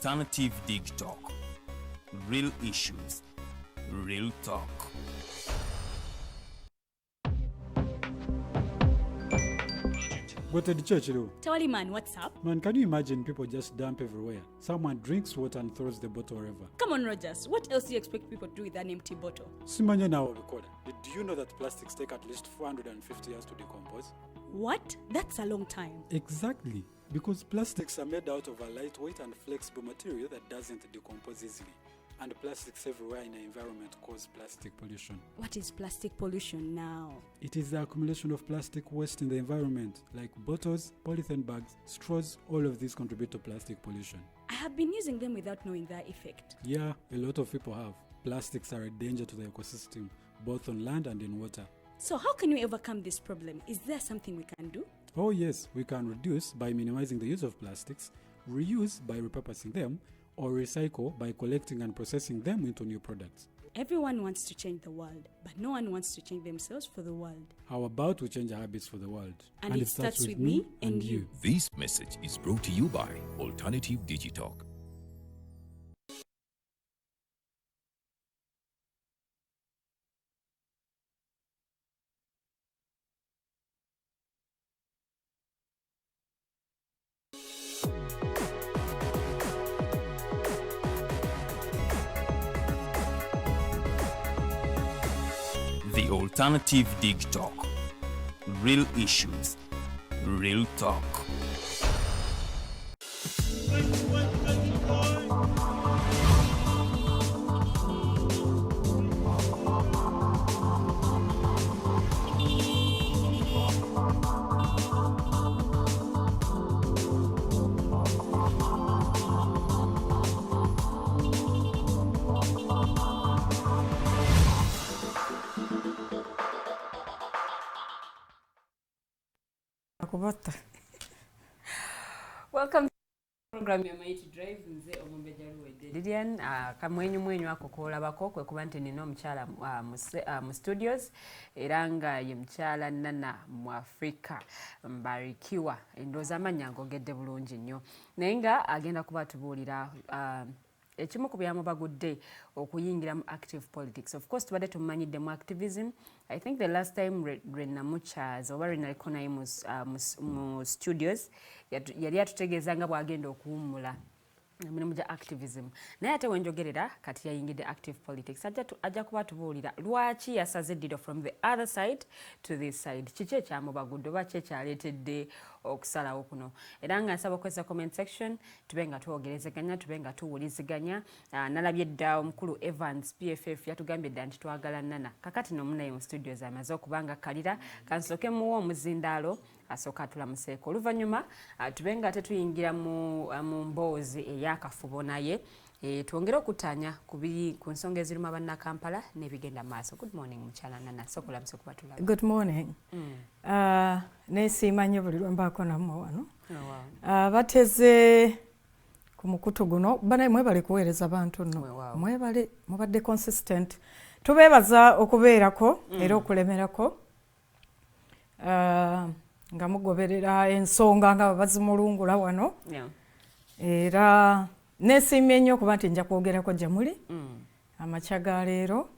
Alternative Dig Talk. Real issues, real talk. Go to the church, though. Tawali man, what's up? Man, can you imagine people just dump everywhere? Someone drinks water and throws the bottle wherever. Come on, Rogers. What else do you expect people to do with an empty bottle? Simanya now, record. Did you know that plastics take at least 450 years to decompose? What? That's a long time. Exactly. Because plastics are made out of a lightweight and flexible material that doesn't decompose easily. And plastics everywhere in the environment cause plastic pollution. What is plastic pollution now? It is the accumulation of plastic waste in the environment, like bottles, polythene bags, straws. All of these contribute to plastic pollution. I have been using them without knowing their effect. Yeah, a lot of people have. Plastics are a danger to the ecosystem, both on land and in water. So how can we overcome this problem? Is there something we can do? Oh yes, we can reduce by minimizing the use of plastics, reuse by repurposing them, or recycle by collecting and processing them into new products. Everyone wants to change the world, but no one wants to change themselves for the world. How about we change our habits for the world? And it starts with me and you. This message is brought to you by Alternative Digitalk. The Alternative Dig Talk. Real issues, real talk. Welcome to the program ya Mighty Drive. Nze omumbeja luwedde Lilian kamwenyu ako kolabako kwe kuba nti nina omukyala mu studios era nga ye mukyala Nana Mwafrika mbarikiwa endooza amanya ngogedde bulungi nnyo naye nga agenda kuba tubuulira ekimu ku byamu bagudde okuyingira mu active politics. Of course tubadde tumanyidde mu activism. I think the last time Rena Muchaz oba Rena Konayi mu studios yali atutegeeza nga bwagenda okuwummula emirimu gya activism naye ate wenjogerera kati yayingidde active politics ajja kuba tubuulira lwaki yasaze eddido from the other side to this side, kiki ekyamubagudde oba ki ekyaleetedde okusalawo kuno era nga nsaba okozesa comment section tube nga twogerezeganya tube nga tuwuliziganya. Nalabye dda omukulu Evans PFF yatugambye dda nti twagala Nana kakati nomunaye mu studios amaze okubanga kalira kansooke muwa omuzindaalo asooka atulamuseeko oluvannyuma tube nga tetuyingira mu mboozi ey'akafubo naye twongere okutaanya ku nsonga ezirimu abanna Kampala n'ebigenda maaso. Good morning mukyala Nana, sookulamuse kuba tulaba. Good morning. Neesiima nnyo buli lwe mbaako nammwe wano. Bateze ku mukutu guno banaye mwebale kuweereza bantu nno mwebale mubadde consistent. Tubeebaza okubeerako era okulemerako nga mugoberera ensonga nga bazimulungula wano era neesiimye nnyo kuba nti nja kwogerako gye muli amakya ga leero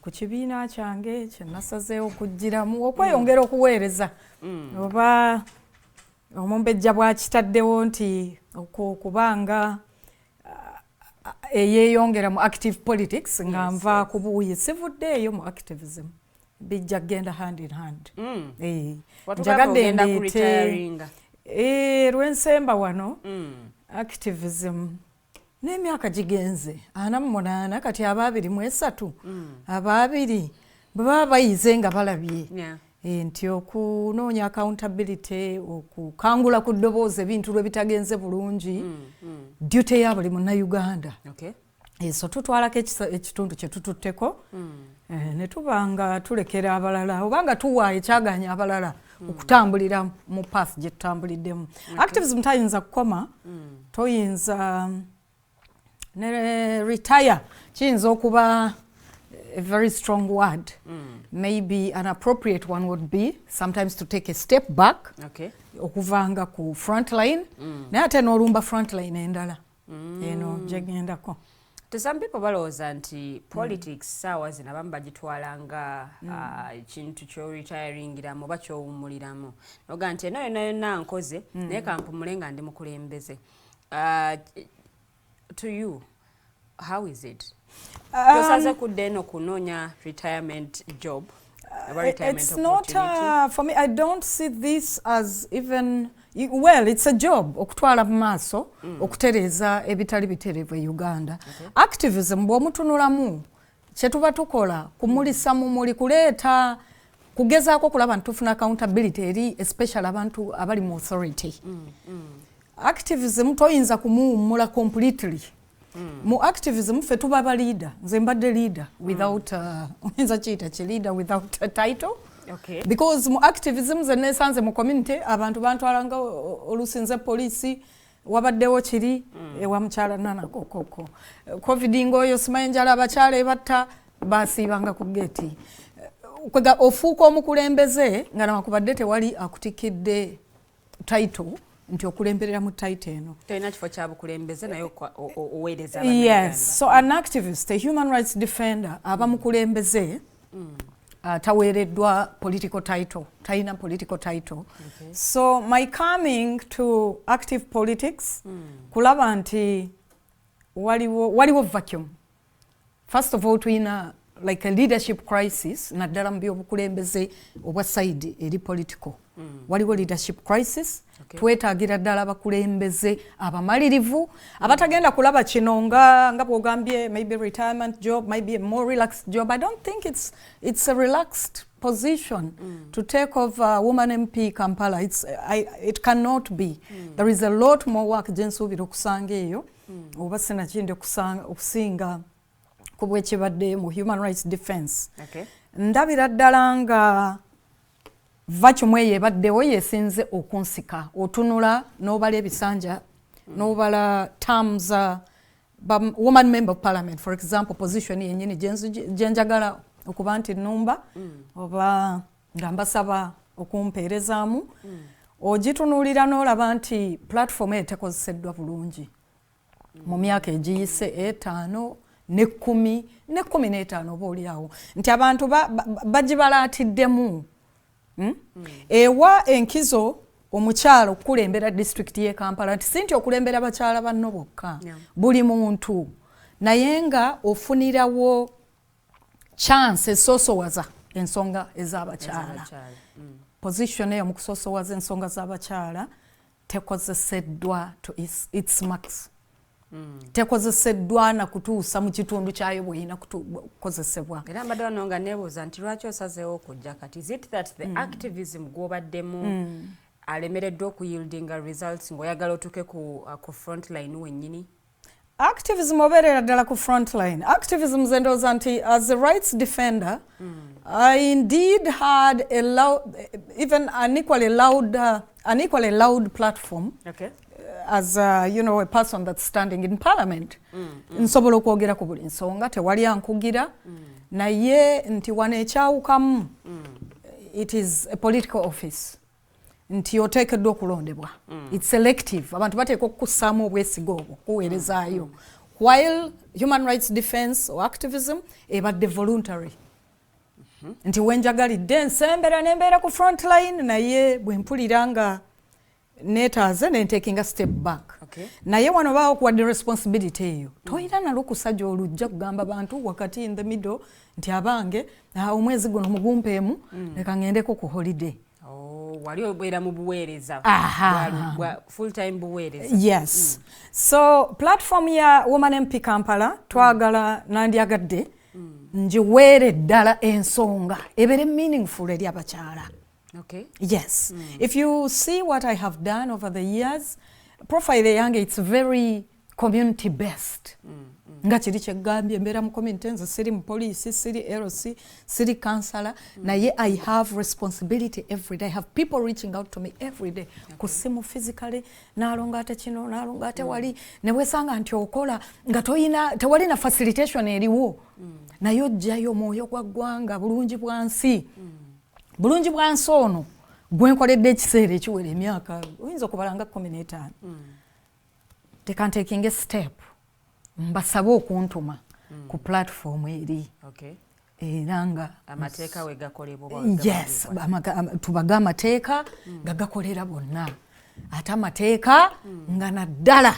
ku kibiina kyange kye nasazeewo okugiramu okweyongera okuweereza oba omumbejja bwakitaddewo nti okubanga eyeeyongera mu active politics nga nva ku buuyi sivuddeeyo mu activism bijja kgenda hand in hand. Njagadde ndeete lwensemba wano activism n'emyaka gigenze 48 kati 23 ababiri bwe baba bayize nga balabye nti okunoonya accountability okukangula ku ddoboozi ebintu lwe bitagenze bulungi duty ya buli munnayuganda. So tutwalako ekitundu kye tututteko ne tuba nga tulekera abalala oba nga tuwaayo ekyaganya abalala okutambulira mu path gye tutambuliddemu. Activism tayinza kukoma, toyinza ne retire kiyinza okuba a very strong word. Maybe an appropriate one would be sometimes to take a step back okuvanga ku front line naye ate n'olumba front line endala eno gyegendako. To some people balowooza nti politics saawa zino abamu bagitwala nga ekintu ky'oretiringiramu oba ky'owummuliramu noga nti eno yonna nkoze naye kampumule nga ndi mukulembeze. To you, how is it? Tosaze kudde eno kunoonya retirement job. It's not for me. I don't see this as even well. It's a job. Okutwala maaso, okutereza ebitali biterevu e Uganda. Activism bw'omutunulamu kyetuba tukola kumulisa mu muli kuleeta kugezaako kulaba ntufuna accountability eri especially abantu abali mu authority. Activism toyinza kumuwummula completely. Mu activism fe tuba ba leader. Nze mbadde leader without oyinza kiyita ki leader without a title. Okay. Because mu activism ze nesanze mu community abantu bantwalanga olusinze poliisi wabaddewo kiri ewa mukyala nana kokoko. Covid ngoyo simanyi njala abakyala ebatta basiibanga ku geti. Kwega ofuuka omukulembeze nga nawakubadde tewali akutikidde title nti okulemberera mu title eno. Toyina kifo kya bukulembeze naye oweereza Yes, so an activist, a human rights defender aba mukulembeze taweereddwa political title, tayina political title. Okay. So my coming to active politics kulaba nti waliwo vacuum. First of all, tuyina like a leadership crisis naddala mu by'obukulembeze obwa side eri political. Waliwo leadership crisis. Okay. Twetaagira ddala abakulembeze abamalirivu abatagenda kulaba kino nga bw'ogambye maybe retirement job, maybe a more relaxed job. I don't think it's a relaxed position to take over Woman MP Kampala. It cannot be. There is a lot more work gyensuubira okusanga eyo oba sinakindi okusinga ku bwekibadde mu human rights defense. Okay. Ndabira ddala nga vacuum eyo ebaddewo yeesinze okunsika otunula n'obala ebisanja n'obala terms woman member of parliament for example position yennyini gyenjagala okuba nti nnumba oba nga mbasaba okumpeerezaamu ogitunuulira n'olaba nti platform eyo tekozeseddwa bulungi mu myaka egiyise 5 ne 10 ne 15 oba oliawo nti abantu bagibalaatiddemu. Ewa enkizo omukyala okukulembera district ye Kampala nti sinti okulembera bakyala banno bokka buli muntu naye nga ofunirawo chance esoosowaza ensonga ez'abakyala. Position eyo mu kusoosowaza ensonga z'abakyala tekozeseddwa to its max. Tekozeseddwa na kutuusa mu kitundu kyayo bweyina kukozesebwa. Era mbadde wano nga neebuuza nti lwaki osazeewo okujja kati. Is it that the activism gw'obaddemu alemereddwa okuyieldinga results ng'oyagala otuuke ku front line wennyini? Activism obeerera ddala ku front line. Activism ze ndowooza nti as a rights defender I indeed had a loud, even an equally loud platform. Okay. As a person that's standing in parliament. Nsobola okwogera ku buli nsonga tewali ankugira naye nti wano ekyawukamu it is a political office nti oteekeddwa okulondebwa. It's selective. Abantu bateekwa okukussaamu obwesiga obwo kuweerezaayo while human rights defense or activism ebadde voluntary. Nti wenjagalidde nsembera nembeera ku front line naye bwe mpulira nga netaaze nentekinga step back. Okay. Naye wano baawo kuwadde responsibility eyo toyina nalo kusajja olujja kugamba bantu wakati in the middle nti abange omwezi guno mugumpeemu leka ngendeko ku holiday. Wali obeera mu buweereza full time buweereza. Yes. So platform ya Woman MP Kampala twagala nandyagadde njiweere ddala ensonga ebeere meaningful eri abakyala. Okay. Yes. If you see what I have done over the years, Profile yange, it's very community based. Nga kiri kyegambye mbeera mu community nze siri mu police, siri LC, siri councillor, naye I have responsibility every day. I have people reaching out to me every day. Kusimu physically, nalonga ate kino, nalonga ate wali, ne wesanga nti okola nga tewali na facilitation eriwo. Naye ojjayo mwoyo gwa ggwanga bulungi bwansi. Bulungi bwansi ono gwenkoledde ekiseera ekiwera emyaka oyinza okubala nga 15. can taking a step mbasabe okuntuma ku platform eri eranga amateeka we gakolebwa yes tubaga amateeka gagakolera bonna ate amateeka nga naddala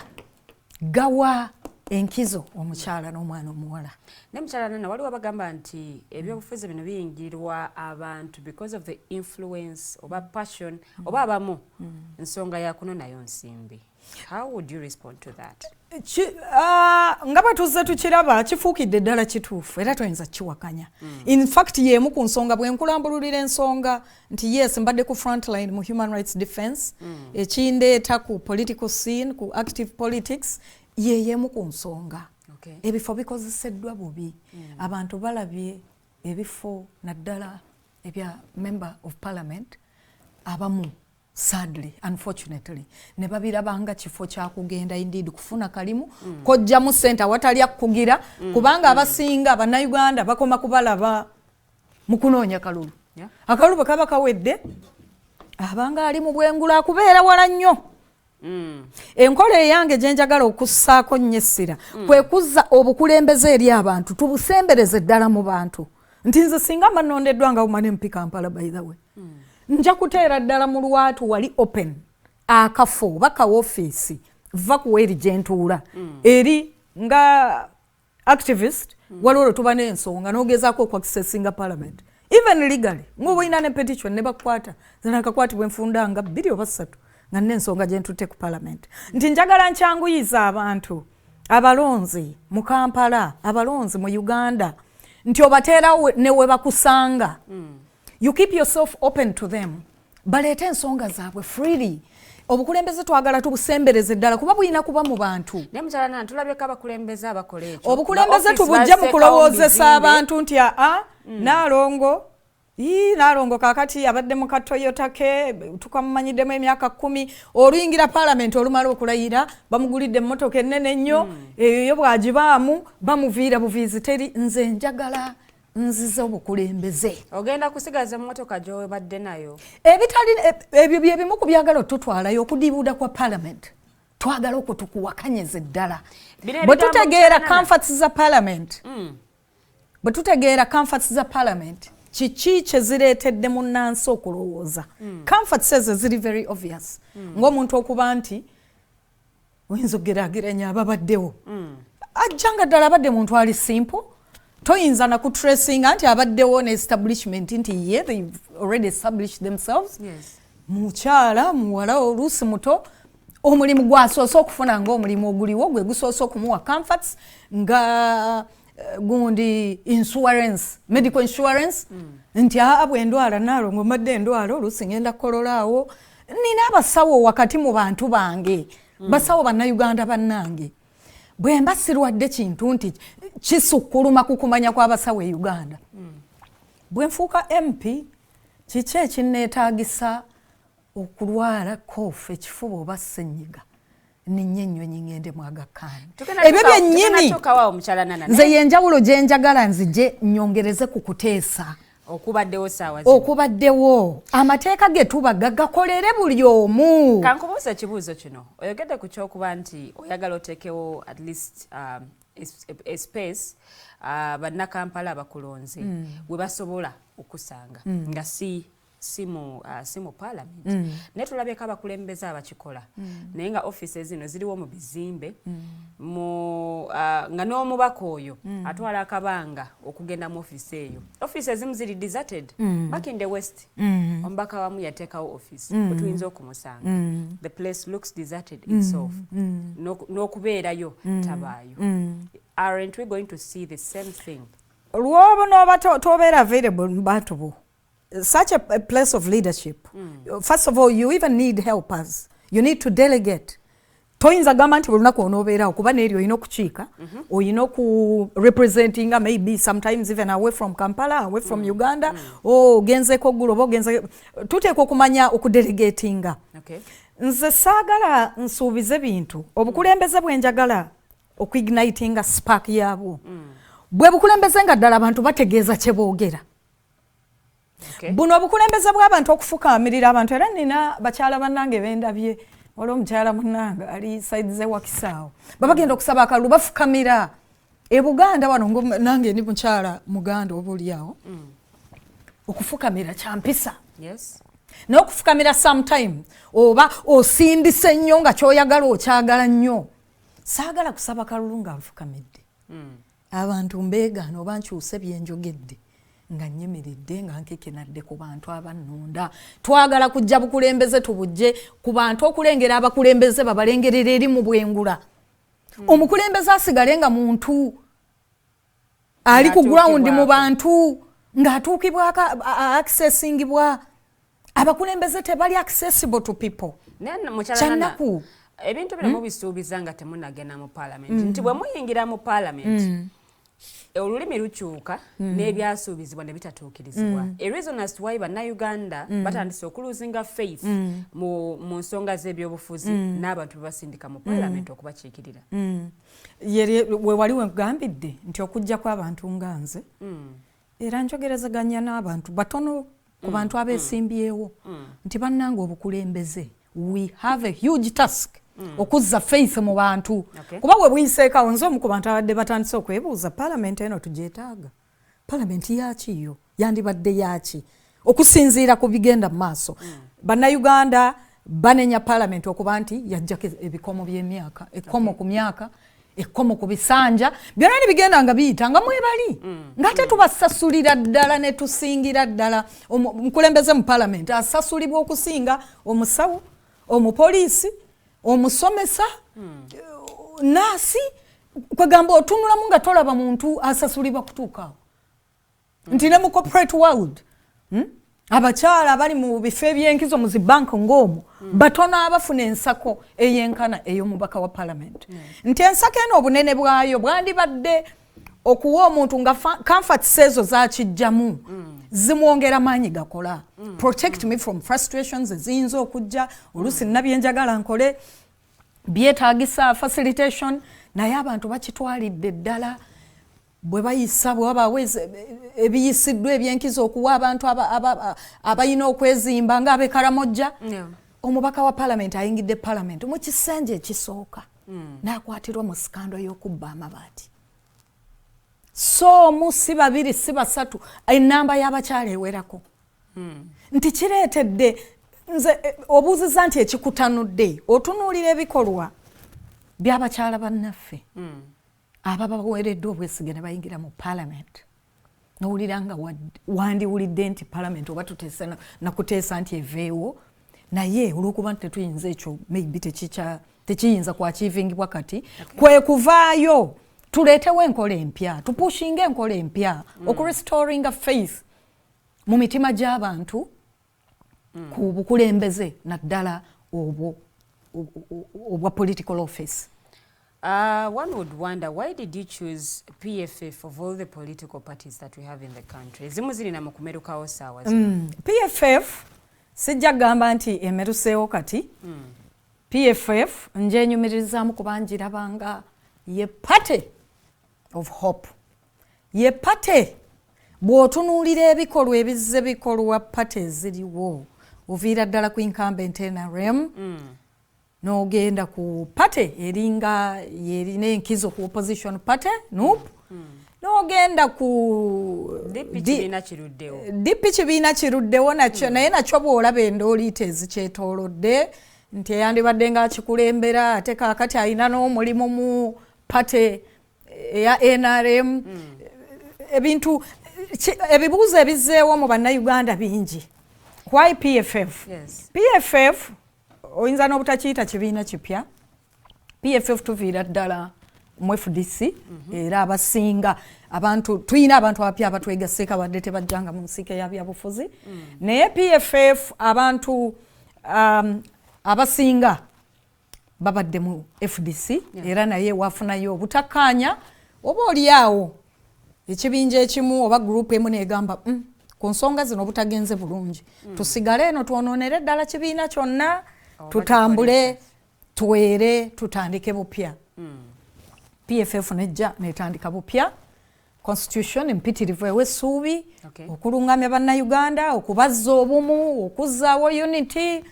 gawa enkizo omukyala n'omwana omuwala. Ne mukyala Nana waliwo bagamba nti ebyobufuzi bino biyingirwa abantu because of the influence oba passion oba abamu nsonga ya kunonayo nsimbi. How would you respond to that? Nga batuze tukiraba kifuukidde ddala kituufu era toyinza kiwakanya. In fact y'emu ku nsonga bwe nkulambululira ensonga nti yes mbadde ku frontline mu human rights defense ekindeeta ku political scene ku active politics y'emu ku nsonga. Ebifo bikozeseddwa bubi abantu balabye ebifo naddala ebya member of parliament abamu sadly unfortunately ne babirabanga kifo kya kugenda indeed kufuna kalimu kojjamu ssente awatali akugira kubanga abasinga abannayuganda bakoma kubalaba mu kunoonya kalulu akalulu kaba kawedde abanga ali mu bwengula akubeera wala nnyo. Enkola eyange gye njagala okussaako nnyo essira kwe kuzza obukulembeze eri abantu tubusembereze ddala mu bantu nti nze singa mannondeddwa nga bumane mpi Kampala by the way nja kuteera ddala mu lwatu wali open akafo baka ofiisi va kuweri gye ntuula eri nga activist waliwo tuba n'ensonga n'ogezaako okwakisesinga parliament even legally ng'oba olina ne petition ne bakukwata zinakakwatibwa enfunda nga 2 oba 3 nga n'ensonga gye ntutte ku parliament nti njagala nkyanguyiza abantu abalonzi mu Kampala abalonzi mu Uganda nti obateera ne we bakusanga you keep yourself open to them baleete ensonga zaabwe freely. Obukulembeze twagala tubusembereze ddala kuba bulina kuba mu bantu. Ne mukyala Nana tulabyeko abakulembeze abakola ekyo. Obukulembeze tubujje mu kulowoozesa abantu nti Nalongo Nalongo kakati abadde mu katoyota ke tukamumanyiddemu emyaka 10 oluyingira parliament olumala okulayira bamugulidde emmotoka ennene ennyo eyo bwagibaamu bamuviira buviizi teri nze njagala nziza obukulembeze. Ogenda kusigaza emmotoka gy'obadde nayo. Ebyo bye bimu ku byagala tutwalayo okudibuuda kwa parliament. Twagala okutukuwakanyeze ddala. Bwe tutegeera comforts za parliament. Bwe tutegeera comforts za parliament. Kiki kye zireetedde munnansi okulowooza. Comforts ezo ziri very obvious. Ng'omuntu okuba nti oyinza okugeraageranya ababaddewo. Ajjanga ddala abadde muntu ali simple. Toyinza na kutracinga nti abaddewo ne establishment nti ye they already established themselves. Yes. Mukyala muwala oluusi muto omulimu gwasoose okufuna ng'omulimu oguliwo gwe gusoose okumuwa comforts nga gundi insurance medical insurance nti bwe ndwala Nalongo mbadde endwala oluusi ngenda kukololaawo nina abasawo wakati mu bantu bange basawo bannayuganda bannange bwe mba sirwadde kintu nti kisukkuluma kukumanya kw'abasawo e Uganda bwe nfuuka MP kiki ekinneetaagisa okulwala kofu ekifuba oba ssenyiga ninye ennyonyi ngende mu Agakaani ebyo byennyini nze yenjawulo gye njagala nzije nnyongereze ku kuteesa okubaddewo saawa zino okubaddewo amateeka ge tuba gagakolere buli omu. Kankubuuza ekibuuzo kino oyogedde ku kyokuba nti oyagala oteekewo at least a space bannakampala abakulonze we basobola okusanga nga si mu parliament naye tulabyeko abakulembeze abakikola naye nga offices zino ziriwo mu bizimbe nga n'omubaka oyo atwala akabanga okugenda mu office eyo. Offices ezimu ziri deserted back in the west omubaka wamu yateekawo office otuyinza okumusanga the place looks deserted itself n'okubeerayo tabaayo. Aren't we going to see the same thing? Lwoba n'oba tobeera available mu bantu bo such a place of leadership. First of all, you even need helpers. You need to delegate. Toyinza gamba nti buli lunaku onoobeerawo kuba n'eryo olina okukiika olina oku representing maybe sometimes even away from Kampala, away from Uganda ogenzeeko ggulo oba ogenze tuteekwa okumanya okudelegatinga. Nze saagala nsuubize bintu obukulembeze bwe njagala okuignitinga spark yaabwo bwe bukulembeze nga ddala abantu bategeeza kye boogera. Buno obukulembeze bw'abantu okufukaamirira abantu era nina bakyala bannange bendabye waliwo omukyala munnanga ali side ze Wakisaawo babagenda okusaba akalulu bafukamira e Buganda wano nange ndi mukyala Muganda obuliawo okufukamira kyampisa n'okufukamira sometime oba osindise nnyo nga kyoyagala okyagala nnyo saagala kusaba kalulu nga nfukamidde abantu mbeegaana oba nkyuse byenjogedde nga nyemiridde nga nkekenadde ku bantu abannonda twagala kujja bukulembeze tubujje ku bantu okulengera abakulembeze babalengerera eri mu bwengula omukulembeze asigale nga muntu ali ku ground mu bantu ng'atuukibwa accessingibwa abakulembeze tebali accessible to people kyanaku ebintu biramu bisuubiza nga temunagenda mu parliament nti bwe muyingira mu parliament olulimi lukyuka n'ebyasuubizibwa ne bitatuukirizibwa a reason as to why bannayuganda batandise okuluzinga faith mu nsonga z'ebyobufuzi n'abantu bebasindika mu parliament okubakiikirira we wali wegambidde nti okujja kw'abantu nga nze era njogerezaganya n'abantu batono ku bantu abeesimbyewo nti bannanga obukulembeze we have a huge task okuzza faith mu bantu kuba bwe buyiseekawo nze omu ku bantu abadde batandise okwebuuza palamenti eno tugyetaaga palamenti yakiyo yandibadde yaki okusinziira ku bigenda mu maaso bannayuganda banenya palamenti okuba nti yajjako ebikomo by'emyaka ekkomo ku myaka ekkomo ku bisanja byonna nebigenda nga biyita nga mwebali ng'ate tubasasulira ddala ne tusingira ddala omukulembeze mu palamenti asasulibwa okusinga omusawo omupoliisi omusomesa naasi kwegamba otunulamu nga tolaba muntu asasulibwa kutuukaawo nti ne mu corporate world abakyala abali mu bifo ebyenkizo mu zibanka ng'omwo batono abafuna ensako eyenkana ey'omubaka wa palamenti nti ensako eno obunene bwayo bwandibadde okuwa omuntu nga comforts ezo zakijjamu zimwongera maanyi gakola protect me from frustrations eziyinza okujja oluusi nabyenjagala nkole byetaagisa facilitation naye abantu bakitwalidde ddala bwe bayisa bwabaawo ebiyisiddwa ebyenkizo okuwa abantu abalina okwezimba ng'ab'ekaramojja omubaka wa palamenti ayingidde palamenti mu kisanja ekisooka n'akwatirwa mu sikando y'okubba amabaati so omu si babiri si basatu enamba y'abakyala ewerako nti kireetedde nze obuuziza nti ekikutanudde otunuulira ebikolwa by'abakyala bannaffe ababa baweereddwa obwesige ne bayingira mu palamenti nowulira nga wandiwulidde nti palamenti oba tuteesa nakuteesa nti eveewo naye olw'okuba nti tetuyinza ekyo maybe tekiyinza kwakiivingibwa kati kwe kuvaayo tuleetewo enkola empya tupushinga enkola empya okurestoringa faith mu mitima gy'abantu ku bukulembeze naddala obwa political office. One would wonder, why did you choose PFF of all the political parties that we have in the country? Zimu zirina mu kumerukawo saawa zino. PFF sijja gamba nti emeruseewo kati. PFF nje nyumirizaamu kuba njirabanga ye party of hope. Ye party bw'otunuulira ebikolwa ebizze bikolwa party eziriwo oviira ddala ku incumbent NRM n'ogenda ku party eringa yerina enkizo ku opposition party n'ogenda ku DP kibiina kiruddewo nakyo naye nakyo bw'olaba endooliita ezikyetoolodde nti eyandibadde ng'akikulembera ate kaakati alina n'omulimu mu party eya NRM ebintu ebibuuzo ebizzeewo mu bannayuganda bingi. Why PFF? Yes. PFF oyinza n'obutakiyita kibiina kipya. PFF tuviira ddala mu FDC era abasinga abantu tuyina abantu abapya abatwegaseeka badde tebajjanga mu nsiike ya byabufuzi naye PFF abantu abasinga babadde mu FDC era naye wafunayo obutakkaanya oba oliawo ekibinja ekimu oba gurupu emu negamba ku nsonga zino obutagenze bulungi tusigale eno twonoonere ddala kibiina kyonna tutambule tuweere tutandike bupya. PFF nejja netandika bupya constitution mpitirivu ew'essuubi okulungamya bannayuganda okubazza obumu okuzzaawo unity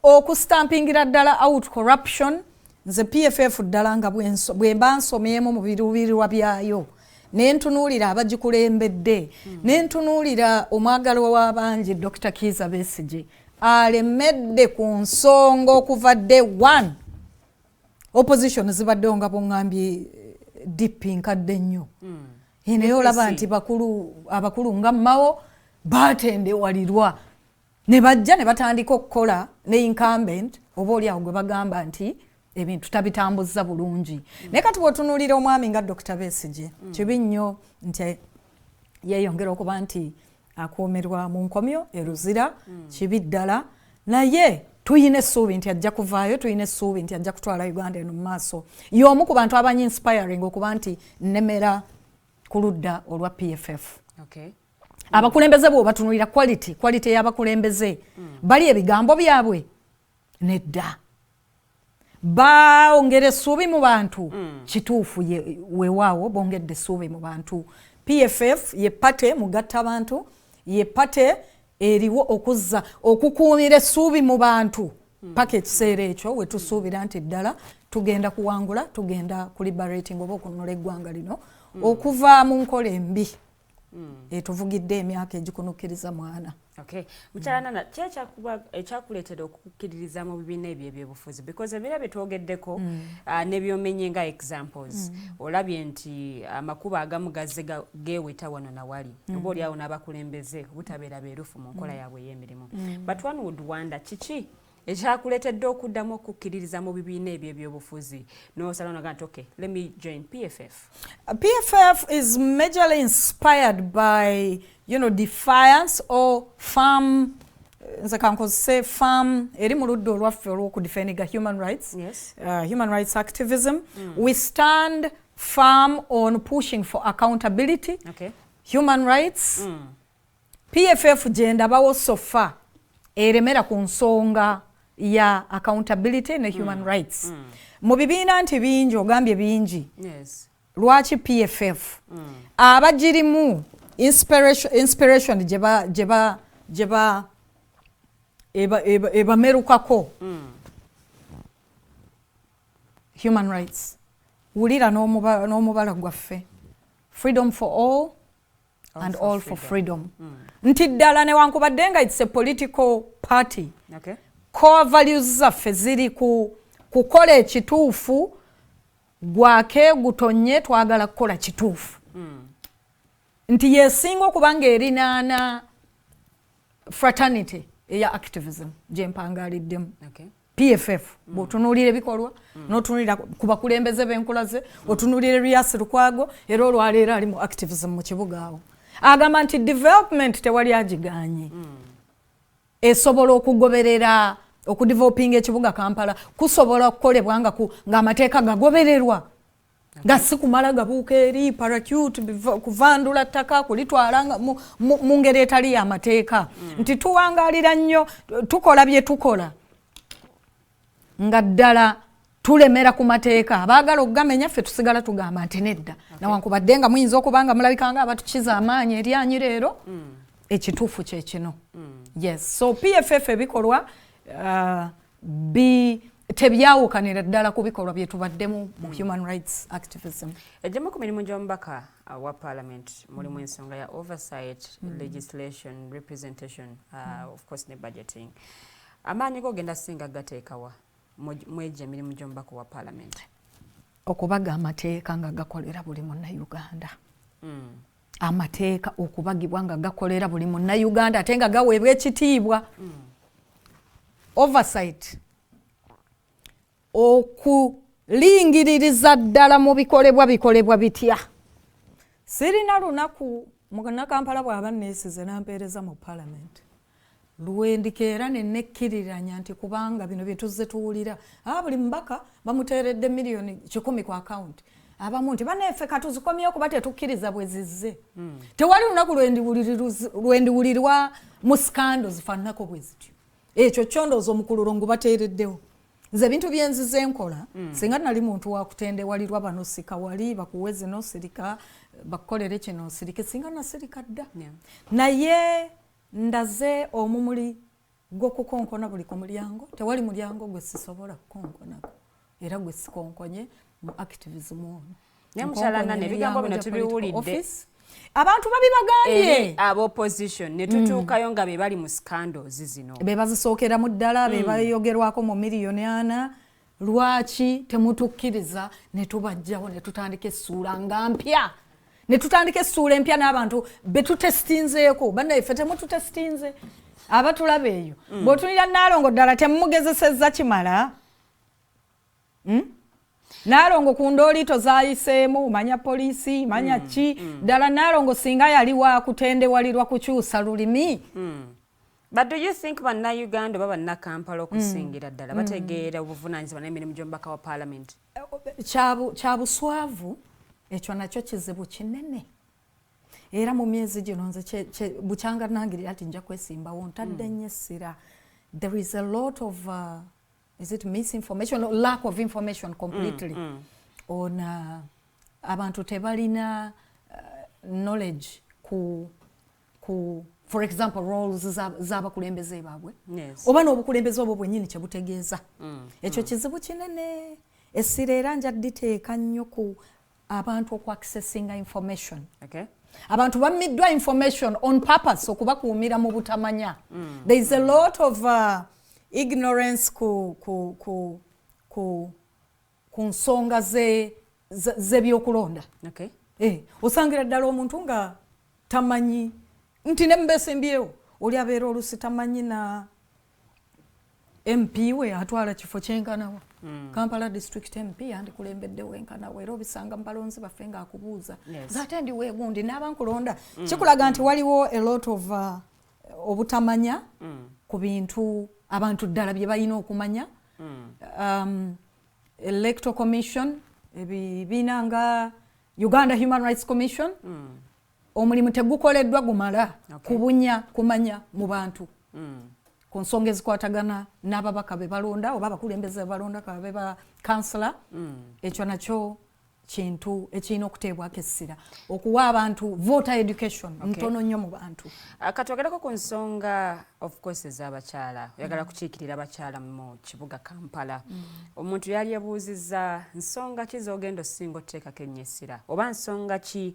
okustampingira ddala out corruption. Nze PFF ddala nga bwe mba nsomyemu mu biruubirirwa byayo ne ntunuulira abagikulembedde ne ntunuulira omwagalwa w'abangi Dr. Kizza Besigye alemedde ku nsonga okuva day one. Opposition zibaddewo nga bongambye dipi nkadde nnyo. Naye olaba nti abakulu nga Mao baatendewalirwa ne bajja ne batandika okukola ne incumbent oba oliawo gwe bagamba nti ebintu tabitambuzza bulungi. Naye kati bw'otunuulira omwami nga Dr. Besigye kibi nnyo nti yeeyongera okuba nti akuumirwa mu nkomyo eruzira kibi ddala, naye tuyina essuubi nti ajja kuvaayo, tuyina essuubi nti ajja kutwala Uganda eno mu maaso. Y'omu ku bantu abanyi inspiring okuba nti nnemera ku ludda olwa PFF. Abakulembeze bwe batunuulira quality y'abakulembeze bali ebigambo byabwe nedda. Baongera essuubi mu bantu kituufu weewaawo bongedde essuubi mu bantu. PFF ye pate mugatta abantu, ye pate eriwo okuzza okukuumira essuubi mu bantu paka ekiseera ekyo we tusuubira nti ddala tugenda kuwangula, tugenda kuliberating oba okununula eggwanga lino okuva mu nkola embi etuvugidde emyaka egikunukkiriza mwana. Mukyala Nana, ki ekyakuleetera okukkiririza mu bibiina ebyo ebyobufuzi? Because ebira bye twogeddeko n'ebyomenye nga examples olabye nti amakubo agamu gazze geeweta wano na wali oba oliawo n'abakulembeze obutabeera beerufu mu nkola yaabwe ey'emirimu. But one would wonder kiki ekyakuleetedde okuddamu okukkiririza mu bibiina ebyo ebyobufuzi n'osala noga nti okay, let me join PFF? PFF is majorly inspired by defiance or farm, nze kankozese farm eri mu ludda olwaffe olw'okudefendinga human rights. Human rights activism. We stand firm on pushing for accountability. Human rights. PFF gye ndabawo sofa eremera ku nsonga ya accountability ne human rights. Mu bibiina nti bingi ogambye bingi. Lwaki PFF abagirimu inspiration jeba ebamerukako human rights. Wulira n'omubala gwaffe, freedom for all and all for freedom. Nti ddala newankubadde nga it's a political party, core values zaffe ziri kukola ekituufu, gwake gutonye twagala kukola kituufu. Nti yesinga okubanga erinaana fraternity eya activism gye mpangaliddemu. PFF bw'otunuulira ebikolwa n'otunuulira ku bakulembeze b'enkulaze, otunuulira Erias Lukwago era olwaleero ali mu activism mu kibuga awo. Agamba nti development tewali agiganye. Esobola okugoberera okudevelopinga ekibuga Kampala kusobola okukolebwa ng'amateeka gagobererwa. Nga si kumala gabuuka eri paracute kuvandula ttaka kulitwala mu ngeri etali y'amateeka. Nti tuwangaalira nnyo tukola bye tukola nga ddala tulemera ku mateeka. Abaagala okugamenya ffe tusigala tugamba nti nedda. Newankubadde nga muyinza okuba nga mulabika nga abatukiza amaanyi eryanyi leero, ekituufu kye kino. Yes, so PFF ebikolwa tebyawukanira ddala ku bikolwa bye tubaddemu mu human rights activism. Ejjemu ku mirimu gy'omubaka wa parliament mulimu ensonga ya oversight, legislation, representation, of course ne budgeting. Amaanyi go genda singa gateekawa mwejja emirimu gy'omubaka wa parliament? Okubaga amateeka nga gakolera buli munnayuganda. Amateeka okubagibwa nga gakolera buli munnayuganda ate nga gaweebwa ekitiibwa. Oversight okulingiririza ddala mu bikolebwa bitya. Sirina lunaku mugana Kampala bw'aba neesize nampeereza mu parliament lwendikeera ne nekkiriranya nti kubanga bino bye tuzze tuwulira buli mubaka bamuteeredde miliyoni 10 ku account. Abamu nti baneeffe katuzikomyewo kuba tetukkiriza bwe zizze. Tewali lunaku lwendiwulirwa mu scandals zifaananako bwe zityo. Ekyo kyondooza omukululongo bateereddewo. Nze bintu byenzize enkola singa nali muntu wakutendewalirwa bano sika wali bakuweze no sirika bakolere kino sirike singa nasirika dda. Naye ndaze omumuli gwo kukonkona buli ku mulyango tewali mulyango gwe sisobola kukonkonako era gwe sikonkonye mu activism ono Nyamukyala Nana ebigambo bino tubiwulidde abantu babibagambye abo opposition ne tutuukayo nga be bali mu scandals zino be bazisookera mu ddala be bayogerwako mu miliyoni 4 lwaki temutukkiriza ne tubajjawo ne tutandika essuula nga mpya ne tutandika essuula empya n'abantu be tutestinzeeko bannaffe temututestinze abatulaba eyo bw'otunira Nalongo ddala temumugezesezza kimala Nalongo ku ndoolito zaayiseemu manya poliisi manya ki ddala Nalongo singa yali wa kutendewalirwa kukyuusa lulimi But do you think bannayuganda oba bannakampala okusingira ddala bategeera obuvunaanyizibwa n'emirimu gy'omubaka wa parliament kya buswavu ekyo nakyo kizibu kinene era mu myezi gino nze bukyanga nangirira ati nja kwesimbawo ntadde nnyo essira there is a lot of is it misinformation or lack of information completely on abantu tebalina knowledge ku for example roles z'abakulembeze baabwe oba n'obukulembeze obwo bwennyini kye butegeeza ekyo kizibu kinene essira era nja dditeeka nnyo ku abantu okwaccessinga information abantu bammiddwa information on purpose okubakuumira mu butamanya there is a lot of ignorance ku nsonga z'ebyokulonda osangira ddala omuntu nga tamanyi nti ne mbesimbyewo oli abeera olusi tamanyi na MP we atwala kifo kyenkanawa Kampala district MP yandikulembeddewo enkanawa era obisanga mu balonzi baffe ng'akubuuza zate ndi weegundi n'abankulonda kikulaga nti waliwo a lot of obutamanya ku bintu abantu ddala bye balina okumanya electoral commission ebibiina nga Uganda Human Rights Commission omulimu tegukoleddwa gumala kubunya kumanya mu bantu ku nsonga ezikwatagana n'ababaka be balonda oba abakulembeze be balonda kabe ba kansala ekyo nakyo kintu ekirina okuteebwako essira okuwa abantu voter education ntono nnyo mu bantu katwogerako ku nsonga of course ez'abakyala oyagala kukiikirira abakyala mu kibuga Kampala omuntu yali yabuuzizza nsonga ki z'ogenda osinga oteekako ennyo essira oba nsonga ki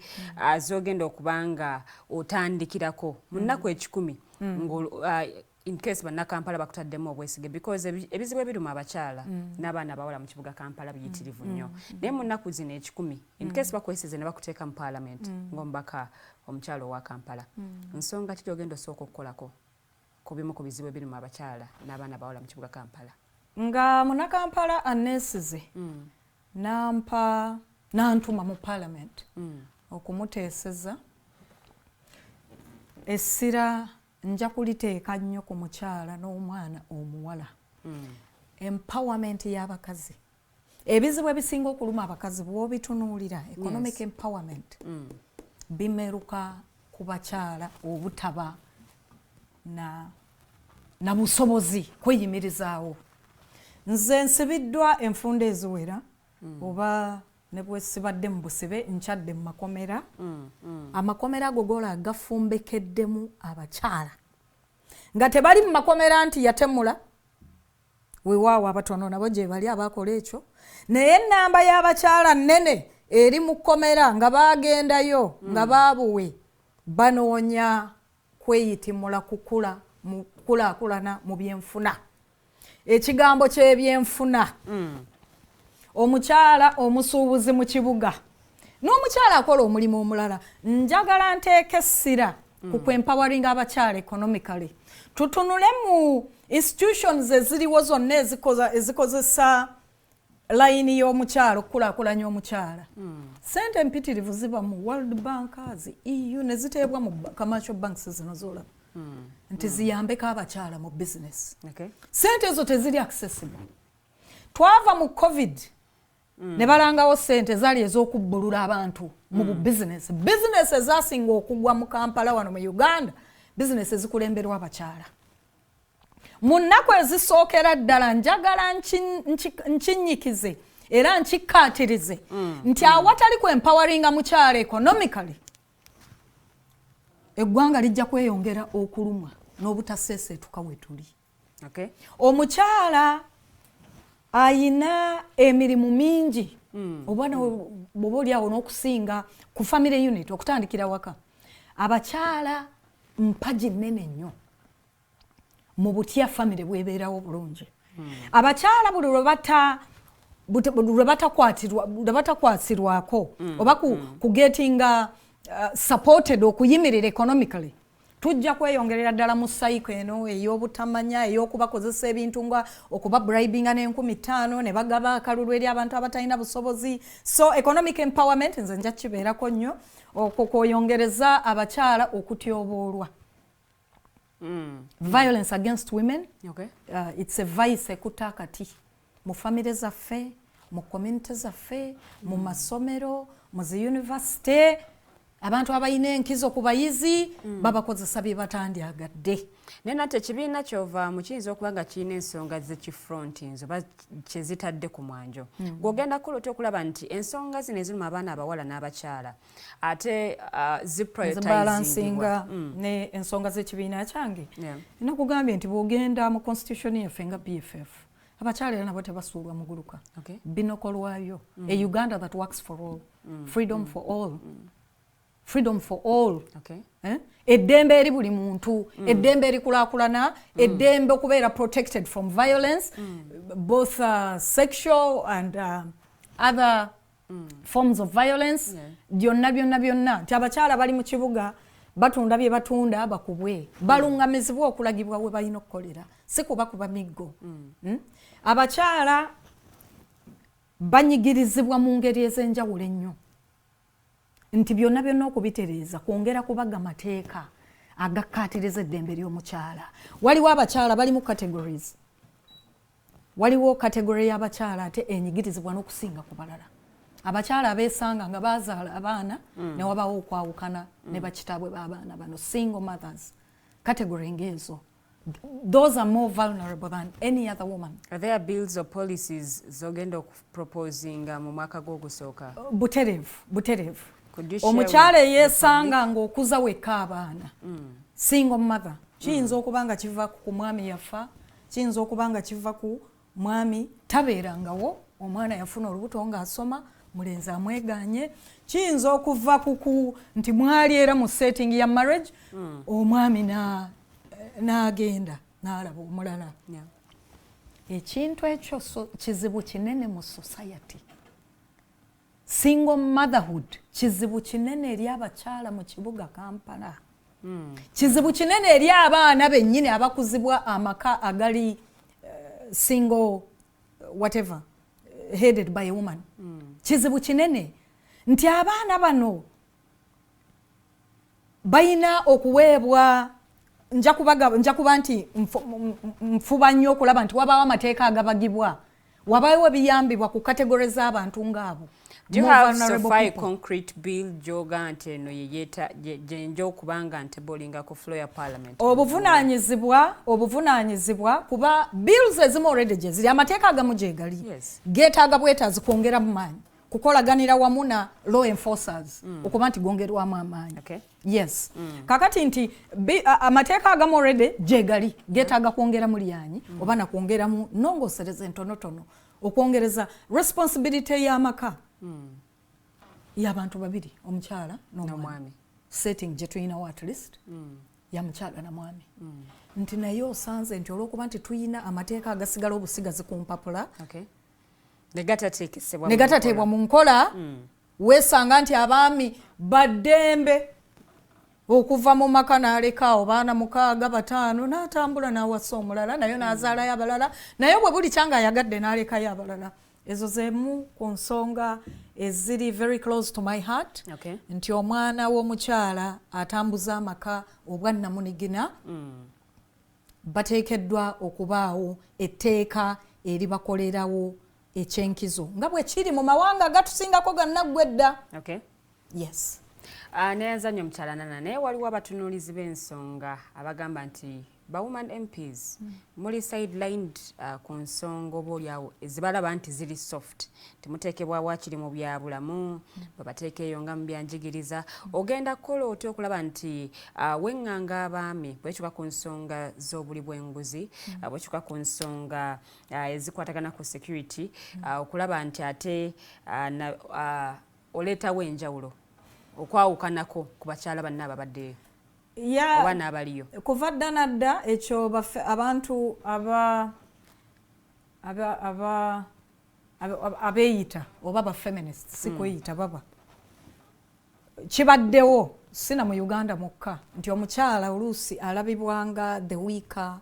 z'ogenda okubanga otandikirako mu nnaku 10 in case bannakampala bakutaddemu obwesige because ebizibu ebiruma abakyala n'abaana abawala mu kibuga Kampala biyitirivu nnyo naye mu nnaku zino 10 in case bakwesize ne bakuteeka mu parliament ng'omubaka omukyala owa Kampala nsonga ki gy'ogenda osooka okukolako ku bimu ku bizibu ebiruma abakyala n'abaana abawala mu kibuga Kampala nga munnakampala aneesize n'antuma mu parliament okumuteeseza essira nja kuliteeka nnyo ku mukyala n'omwana omuwala empowerment y'abakazi ebizibu ebisinga okuluma abakazi bw'obitunuulira economic empowerment bimeruka ku bakyala obutaba na busobozi kweyimirizaawo nze nsibiddwa enfunda eziwera oba ne bwe sibadde mu busibe nkyadde mu makomera amakomera ago gola gafumbekeddemu abakyala nga tebali mu makomera nti yatemula weewaawo abatono nabo gye bali abakola ekyo naye ennamba y'abakyala nnene eri mu kkomera nga baagendayo nga baabuwe banoonya kweyitimula kukula mu kulaakulana mu byenfuna ekigambo ky'ebyenfuna omukyala omusuubuzi mu kibuga n'omukyala akola omulimu omulala njagala nteeka essira ku kwempowering abakyala economically tutunule mu institutions eziriwo zonna ezikozesa layini y'omukyala okukulaakulanya omukyala sente empitirivu ziba mu World Bank EU ne ziteebwa mu commercial banks zino zolaba nti ziyambeko abakyala mu business sente ezo teziri accessible twava mu COVID ne balangawo sente zaali ez'okubbulula abantu mu business ezasinga okugwa mu Kampala wano mu Uganda business ezikulemberwa abakyala mu nnaku ezisookera ddala njagala nkinyikize era nkikkaatirize nti awatali kwempawaringa mukyala economically eggwanga lijja kweyongera okulumwa n'obutaseeseetuka we tuli Okay. Omukyala ayina emirimu mingi obwana bwoba oli awo n'okusinga ku family unit okutandikira waka. Abakyala mpaji nnene nnyo mu butya family bwebeerawo bulungi. Abakyala buli lwe batakwasirwako oba kugetinga supported okuyimirira economically, tujja kweyongerera ddala mu cycle eno ey'obutamanya ey'okubakozesa ebintu nga okuba bribinga n'5,000 ne bagaba akalulu eri abantu abatalina busobozi. So economic empowerment nze nja kibeerako nnyo okweyongereza abakyala okutyoboolwa. Violence against women, Okay. It's a vice ekutta akati mu family zaffe, mu community zaffe, mu masomero, mu zi university. Abantu abayina enkizo ku bayizi babakozesa bye batandyagadde. Naye nate ekibiina kyovaamu kiyinza okuba nga kirina ensonga zekifrontinzi oba kyezitadde ku mwanjo. Gw'ogenda kulota okulaba nti ensonga zino ezirimu abaana abawala n'abakyala ate zibalansinga ne ensonga z'ekibiina kyange. Nakugambye nti bw'ogenda mu constitution yaffe nga BFF abakyala era nabo tebasuulwa muguluka. Binokolwayo a Uganda that works for all, freedom for all. Freedom for all. Okay. Eddembe eri buli muntu, eddembe erikulaakulana, eddembe okubeera protected from violence, both sexual and other forms of violence. Byonna nti abakyala bali mu kibuga batunda bye batunda bakubwe, balungamizibwa okulagibwa we balina okukolera, si kuba kuba miggo. Abakyala banyigirizibwa mu ngeri ez'enjawulo ennyo. Nti byonna okubitereeza kwongera kubaga mateeka agakkaatiriza eddembe ly'omukyala. Waliwo abakyala bali mu categories. Waliwo category y'abakyala ate enyigirizibwa n'okusinga ku balala. Abakyala abeesanga nga bazaala abaana ne wabawo okwawukana ne bakitaabwe b'abaana bano, single mothers. Category ng'ezo. Those are more vulnerable than any other woman. Are there bills or policies zogenda okuproposing mu mwaka gw'ogusooka? Butereevu. Omukyala yeesanga ng'okuza wekka abaana, single mother, kiyinza okuba nga kiva ku mwami yafa, kiyinza okuba nga kiva ku mwami tabeerangawo, omwana yafuna olubuto ng'asoma, mulenzi amweganye, kiyinza okuva ku nti mwali era mu setting ya marriage, omwami n'agenda n'alaba omulala. Ekintu ekyo kizibu kinene mu society. Single motherhood kizibu kinene eri abakyala mu kibuga Kampala. Kizibu kinene eri abaana bennyini abakuzibwa amaka agali single whatever headed by a woman. Kizibu kinene nti abaana bano bayina okuweebwa, nja kuba nti nfuba nnyo okulaba nti wabaawo amateeka agabagibwa, wabaawo ebiyambibwa ku kategore z'abantu ng'abo. Do you have a concrete bill joga nti eno yenja okuba nga ntebolinga ku floor ya parliament? Obuvunaanyizibwa kuba bills ezimu already gye ziri, amateeka agamu gye gali. Geetaaga bwetaazi kwongeramu maanyi, kukolaganira wamu na law enforcers okuba nti gongerwamu amaanyi. Yes. Kakati nti amateeka agamu already gye gali, geetaaga kwongeramu lyanyi oba nakwongeramu nnongosereza entonotono okwongereza responsibility y'amaka y'abantu babiri, omukyala n'omwami. Setting gye tulinawo at least ya mukyala na mwami. Nti naye osanze nti olw'okuba nti tuyina amateeka agasigala obusigazi ku mpapula ne gatateebwa mu nkola, weesanga nti abaami baddembe okuva mu maka n'alekaawo baana 6 5 n'atambula n'awasa omulala nayo n'azaalayo abalala, naye bwe buli kyanga ayagadde n'alekayo abalala. Ezo zeemu ku nsonga eziri very close to my heart. Nti omwana w'omukyala atambuza amaka obwannamunigina bateekeddwa okubaawo etteeka eribakolerawo ekyenkizo nga bwe kiri mu mawanga agatusingako gannaggwedda. Yes. Neyazannya omukyala Nana naye waliwo abatunuulizi b'ensonga abagamba nti Women MPs muli sidelined ku nsonga oboolyawo ezibalaba nti ziri soft temuteekebwawo akiri mu byabulamu babateekeeyo nga mu byanjigiriza ogenda kukola otya okulaba nti weŋŋanga abaami bwekyuka ku nsonga z'obuli bw'enguzi bwekyuka ku nsonga ezikwatagana ku security okulaba nti ate oleetawo enjawulo okwawukanako ku bakyala banna ababaddeyo oba n'abaliyo kuva dda nadda ekyo abantu abeeyita oba bafeminist si kweyita baba kibaddewo sina mu Uganda mukka nti omukyala oluusi alabibwanga the weaker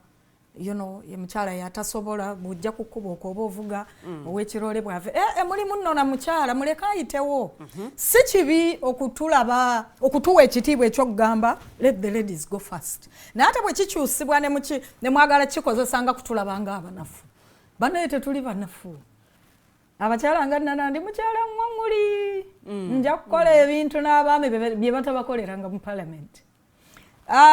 omukyala yatasobola bw'ojja kukuba okoba ovuga ow'ekirole bw'ave mulimu nno na mukyala muleke ayitewo si kibi okutuwa ekitiibwa ekyokugamba let the ladies go first naye ate bwe kikyusibwa ne mwagala kikozesa nga kutulaba nga abanafu banaye tetuli banafu abakyala nga Nana ndi mukyala mmwamuli nja kukola ebintu n'abaami bye batabakoleranga mu parliament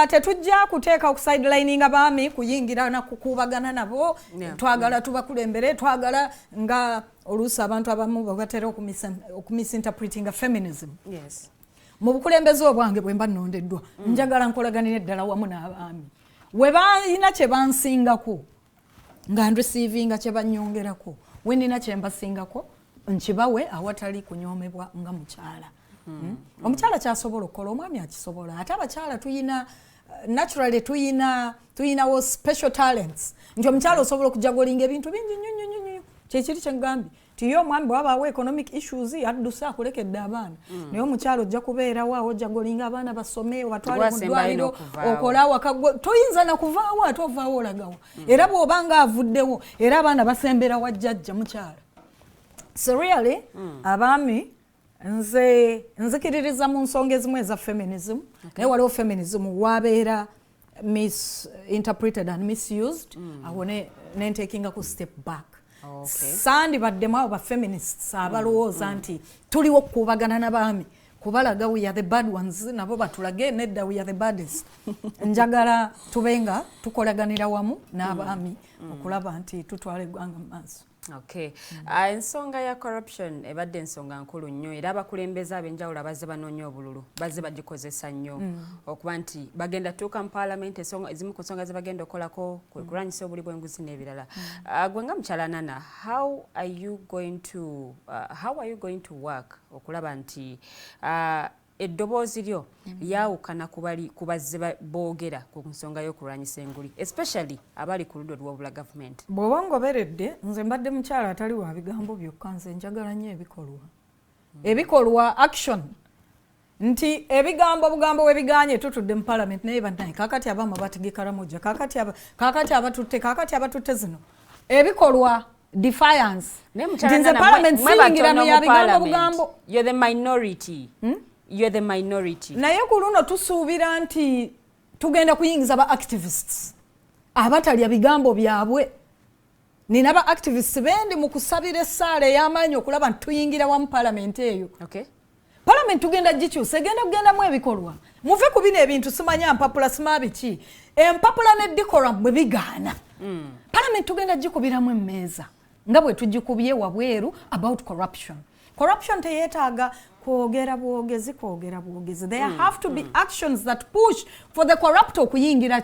tetujja kuteeka okusidelininga baami kuyingira nakukuubagana nabo twagala tubakulembere twagala nga oluusi abantu abamu babatera okumisinterpretinga feminism mu bukulembeze obwange bwe mba nnondeddwa njagala nkolaganire eddala wamu n'abaami we balina kye bansingako nga nresiivinga kye bannyongerako we nina kye mbasingako nkibawe awatali kunyoomebwa nga mukyala omukyala kyasobola okukola omwami akisobola ate abakyala tuyina naturally tuyinawo special talents nti omukyala osobola okujagolinga ebintu bingi nnyo kyekiri kyengambye tiyo omwami bwabaawo economic issues addusa akulekedde abaana naye omukyala ojja kubeerawo awo jagolinga abaana basome obatwale mu ddwaliro okola awaka toyinza nakuvaawo ate ovaawo olagawo era bw'obanga avuddewo era abaana basembera wa jjajja mukyala so really abaami nzikiririza mu nsonga ezimu eza feminism naye waliwo feminism wabeera misinterpreted and misused awo nentekinga ku step back sandibaddemu abo bafeminists abalowooza nti tuliwo okukuubagana n'abaami kubalaga we are the bad ones nabo batulage nedda we are the baddest njagala tubenga tukolaganira wamu n'abaami okulaba nti tutwala eggwanga mu maaso. Okay. Ensonga ya corruption ebadde ensonga nkulu nnyo era abakulembeze ab'enjawulo abazze banoonya obululu bazze bagikozesa nnyo okuba nti bagenda tuuka mu parliament ezimu ku nsonga ze bagenda okukolako kwe kulwanyisa obuli bw'enguzi n'ebirala. Gwe nga mukyala Nana, how are you going to work okulaba nti eddoboozi lyo lyawukana ku bazze boogera ku nsonga y'okulwanyisa enguli especially abali ku ludda lw'obula gavumenti? Bw'oba ngoberedde nze mbadde mukyala atali wa bigambo byokka nze njagala nnyo ebikolwa action nti bugambo we biganye tutudde mu parliament naye bannaye kakati abaama bategekaramuja kakati abatutte zino ebikolwa defiance nze parliament siyingira mu ya bugambo. You're the minority. You're the minority. Naye ku luno tusuubira nti tugenda kuyingiza ba activists abatalya bigambo byabwe. Nina ba activists bendi mu kusabira essaala ey'amaanyi okulaba nti tuyingira wamu parliament eyo. Okay. Parliament tugenda gikyusa kugendamu ebikolwa. Muve ku bino ebintu simanya mpapula simabiki. Empapula ne decorum bwe bigaana. Parliament tugenda gikubiramu emmeeza nga bwe tugikubye wabweru about corruption. Corruption teyetaaga kwogera bwogezi. There have to be actions that push for the corrupt okuyingira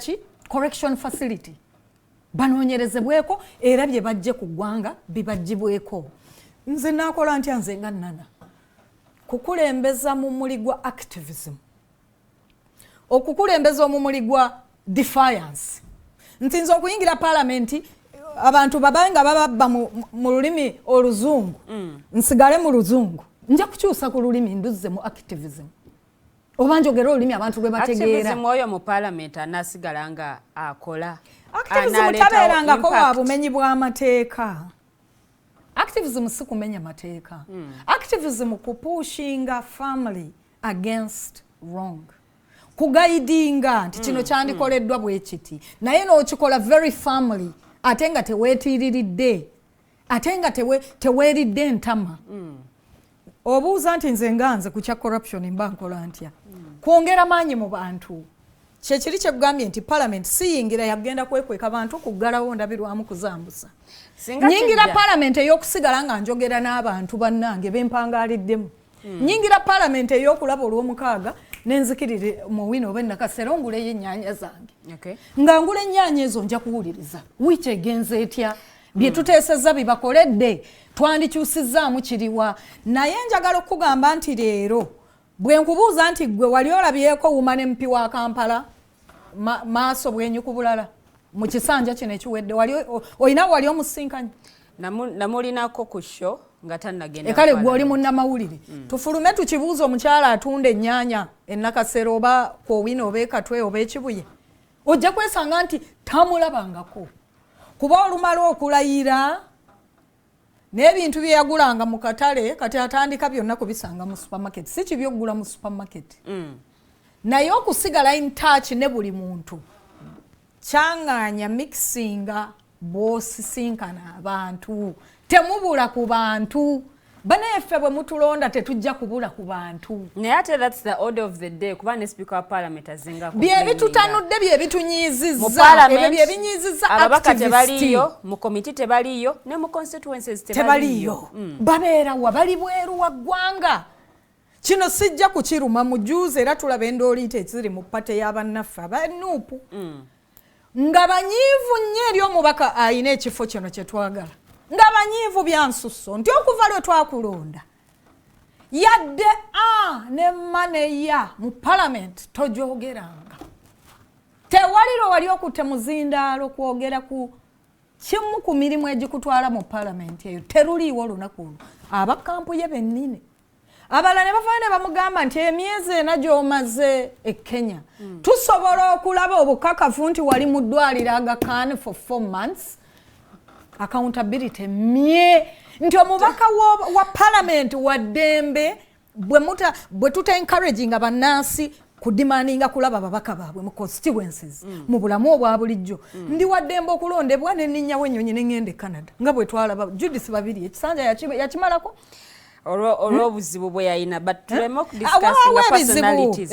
correction facility. Banoonyerezebweko era bye bajje ku ggwanga bibajjibweko. Nze naakola ntya nze nga Nana? Kukulembeza mu muli gwa activism. Okukulembeza omumuli gwa defiance. Ntinza okuyingira parliament abantu babanga babba mu lulimi oluzungu nsigale mu luzungu nja kukyusa ku lulimi nduze mu activism oba njogera olulimi abantu lwe bategeera. Activism oyo mu parliament anasigala nga akola activism tabeerangako wa bumenyi bw'amateeka. Activism si kumenya mateeka. Activism kupushinga family against wrong. Kugaidinga nti kino kyandikoleddwa bwe kiti naye n'okikola very family ate nga teweetiriridde ate nga teweeridde ntama. Obuuza nti nze nga nze ku kya corruption mba nkola ntya? kwongera maanyi mu bantu kyekiri kyekugambye nti parliament siyingira yagenda kwekweka bantu kuggalawo ndabirwamu kuzambusa nyingira parliament ey'okusigala nga njogera n'abantu bannange bempangaliddemu nyingira parliament ey'okulaba olw'omukaaga nenzikirire mu wino oba nakasera onguleyo ennyaanya zange nga ngula ennyaanya ezo nja kuwuliriza wiiki egenze etya bye tuteesezza bibakoledde twandikyusizzaamu kiriwa naye njagala okugamba nti leero bwe nkubuuza nti gwe wali olabyeko Woman MP wa Kampala maaso bwenyu ku bulala mu kisanja kino ekiwedde olina wali omusinkanye namulinako ku show nga tannagenda ekale gwe oli munnamawulire tufulume tukibuuza omukyala atunda ennyaanya ennakasera oba kwowina oba ekatwe oba ekibuye ojja kwesanga nti tamulabangako kuba olumala okulayira n'ebintu bye yagulanga mu katale kati atandika byonna kubisanga mu supermarket si kibi okugula mu supermarket naye okusigala in touch ne buli muntu kyanganya mixinga bw'osisinkana abantu temubula ku bantu baneffe bwe mutulonda tetujja kubula ku bantu naye ate that's the order of the day kuba ne speaker wa parliament azinga byebitanudde byebitunyiizizza ebyo byebinyiizizza ababaka tebaliyo mu committee tebaliyo ne mu constituencies tebaliyo babeerawa bali bweru wa ggwanga kino sijja kukiruma mujuuze era tulaba endooliita ekiziri mu pate y'abannaffe abanuupu nga banyiivu nnyo eri omubaka ayina ekifo kino kye twagala nga banyiivu byansusso nti okuva lwe twakulonda yadde ne maneya mu parliament tojogeranga tewaliro wali okutte muzindaalo kwogera ku kimu ku mirimu egikutwala mu parliament eyo teruliiwo olunaku olwo abakampu ye bennine abalala ne bavaayo ne bamugamba nti emyezi ena gy'omaze e Kenya tusobola okulaba obukakafu nti wali mu ddwaliro Aga for 4 months accountability nti omubaka wa parliament wa ddembe bwe tuta encouraging abannansi kudimandinga kulaba babaka baabwe mu constituencies mu bulamu obwa bulijjo ndi wa ddembe okulondebwa n'enninnya w'ennyonyi n'engende e Canada nga bwe twalaba Judith babiri ekisanja yakimalako olw'obuzibu bwe yayina but tuleme okudiscussinga personalities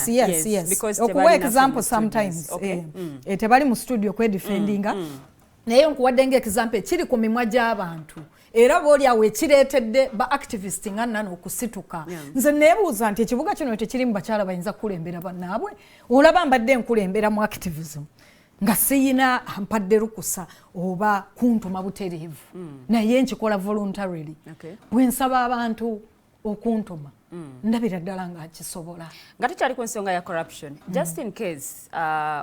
yes okuwa example sometimes tebali mu studio kwedefendinga naye nkuwadde ng'example ekiri ku mimwa gy'abantu era boolyawo ekireetedde ba activist nga nano okusituka nze neebuuza nti ekibuga kino tekirimu bakyala bayinza kukulembera bannaabwe olaba mbadde nkulembera mu activism nga siyina mpadde lukusa oba kuntuma butereevu naye nkikola voluntarily bwe nsaba abantu okuntuma ndabira ddala nga kisobola nga tukyali ku nsonga ya corruption just in case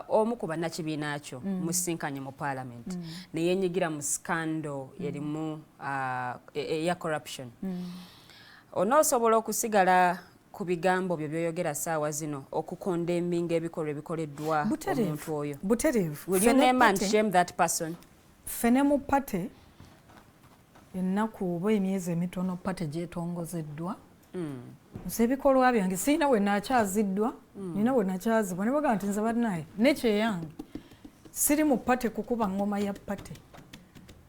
omu ku bannakibiina kyo musinkanye mu parliament ne yenyigira mu scandal erimu eya corruption onoosobola okusigala ku bigambo byo byoyogera saawa zino okukondembinga ebikolwa ebikoleddwa omuntu oyo butereevu will you name and shame that person fene mu pate ennaku oba emyezi emitono pate gyetongozeddwa nze ebikolwa byange sirina we nakyaziddwa nina we nakyazibwa ne bagamba nti nze bannaye nekyeyange siri mu pate kukuba ngoma ya pate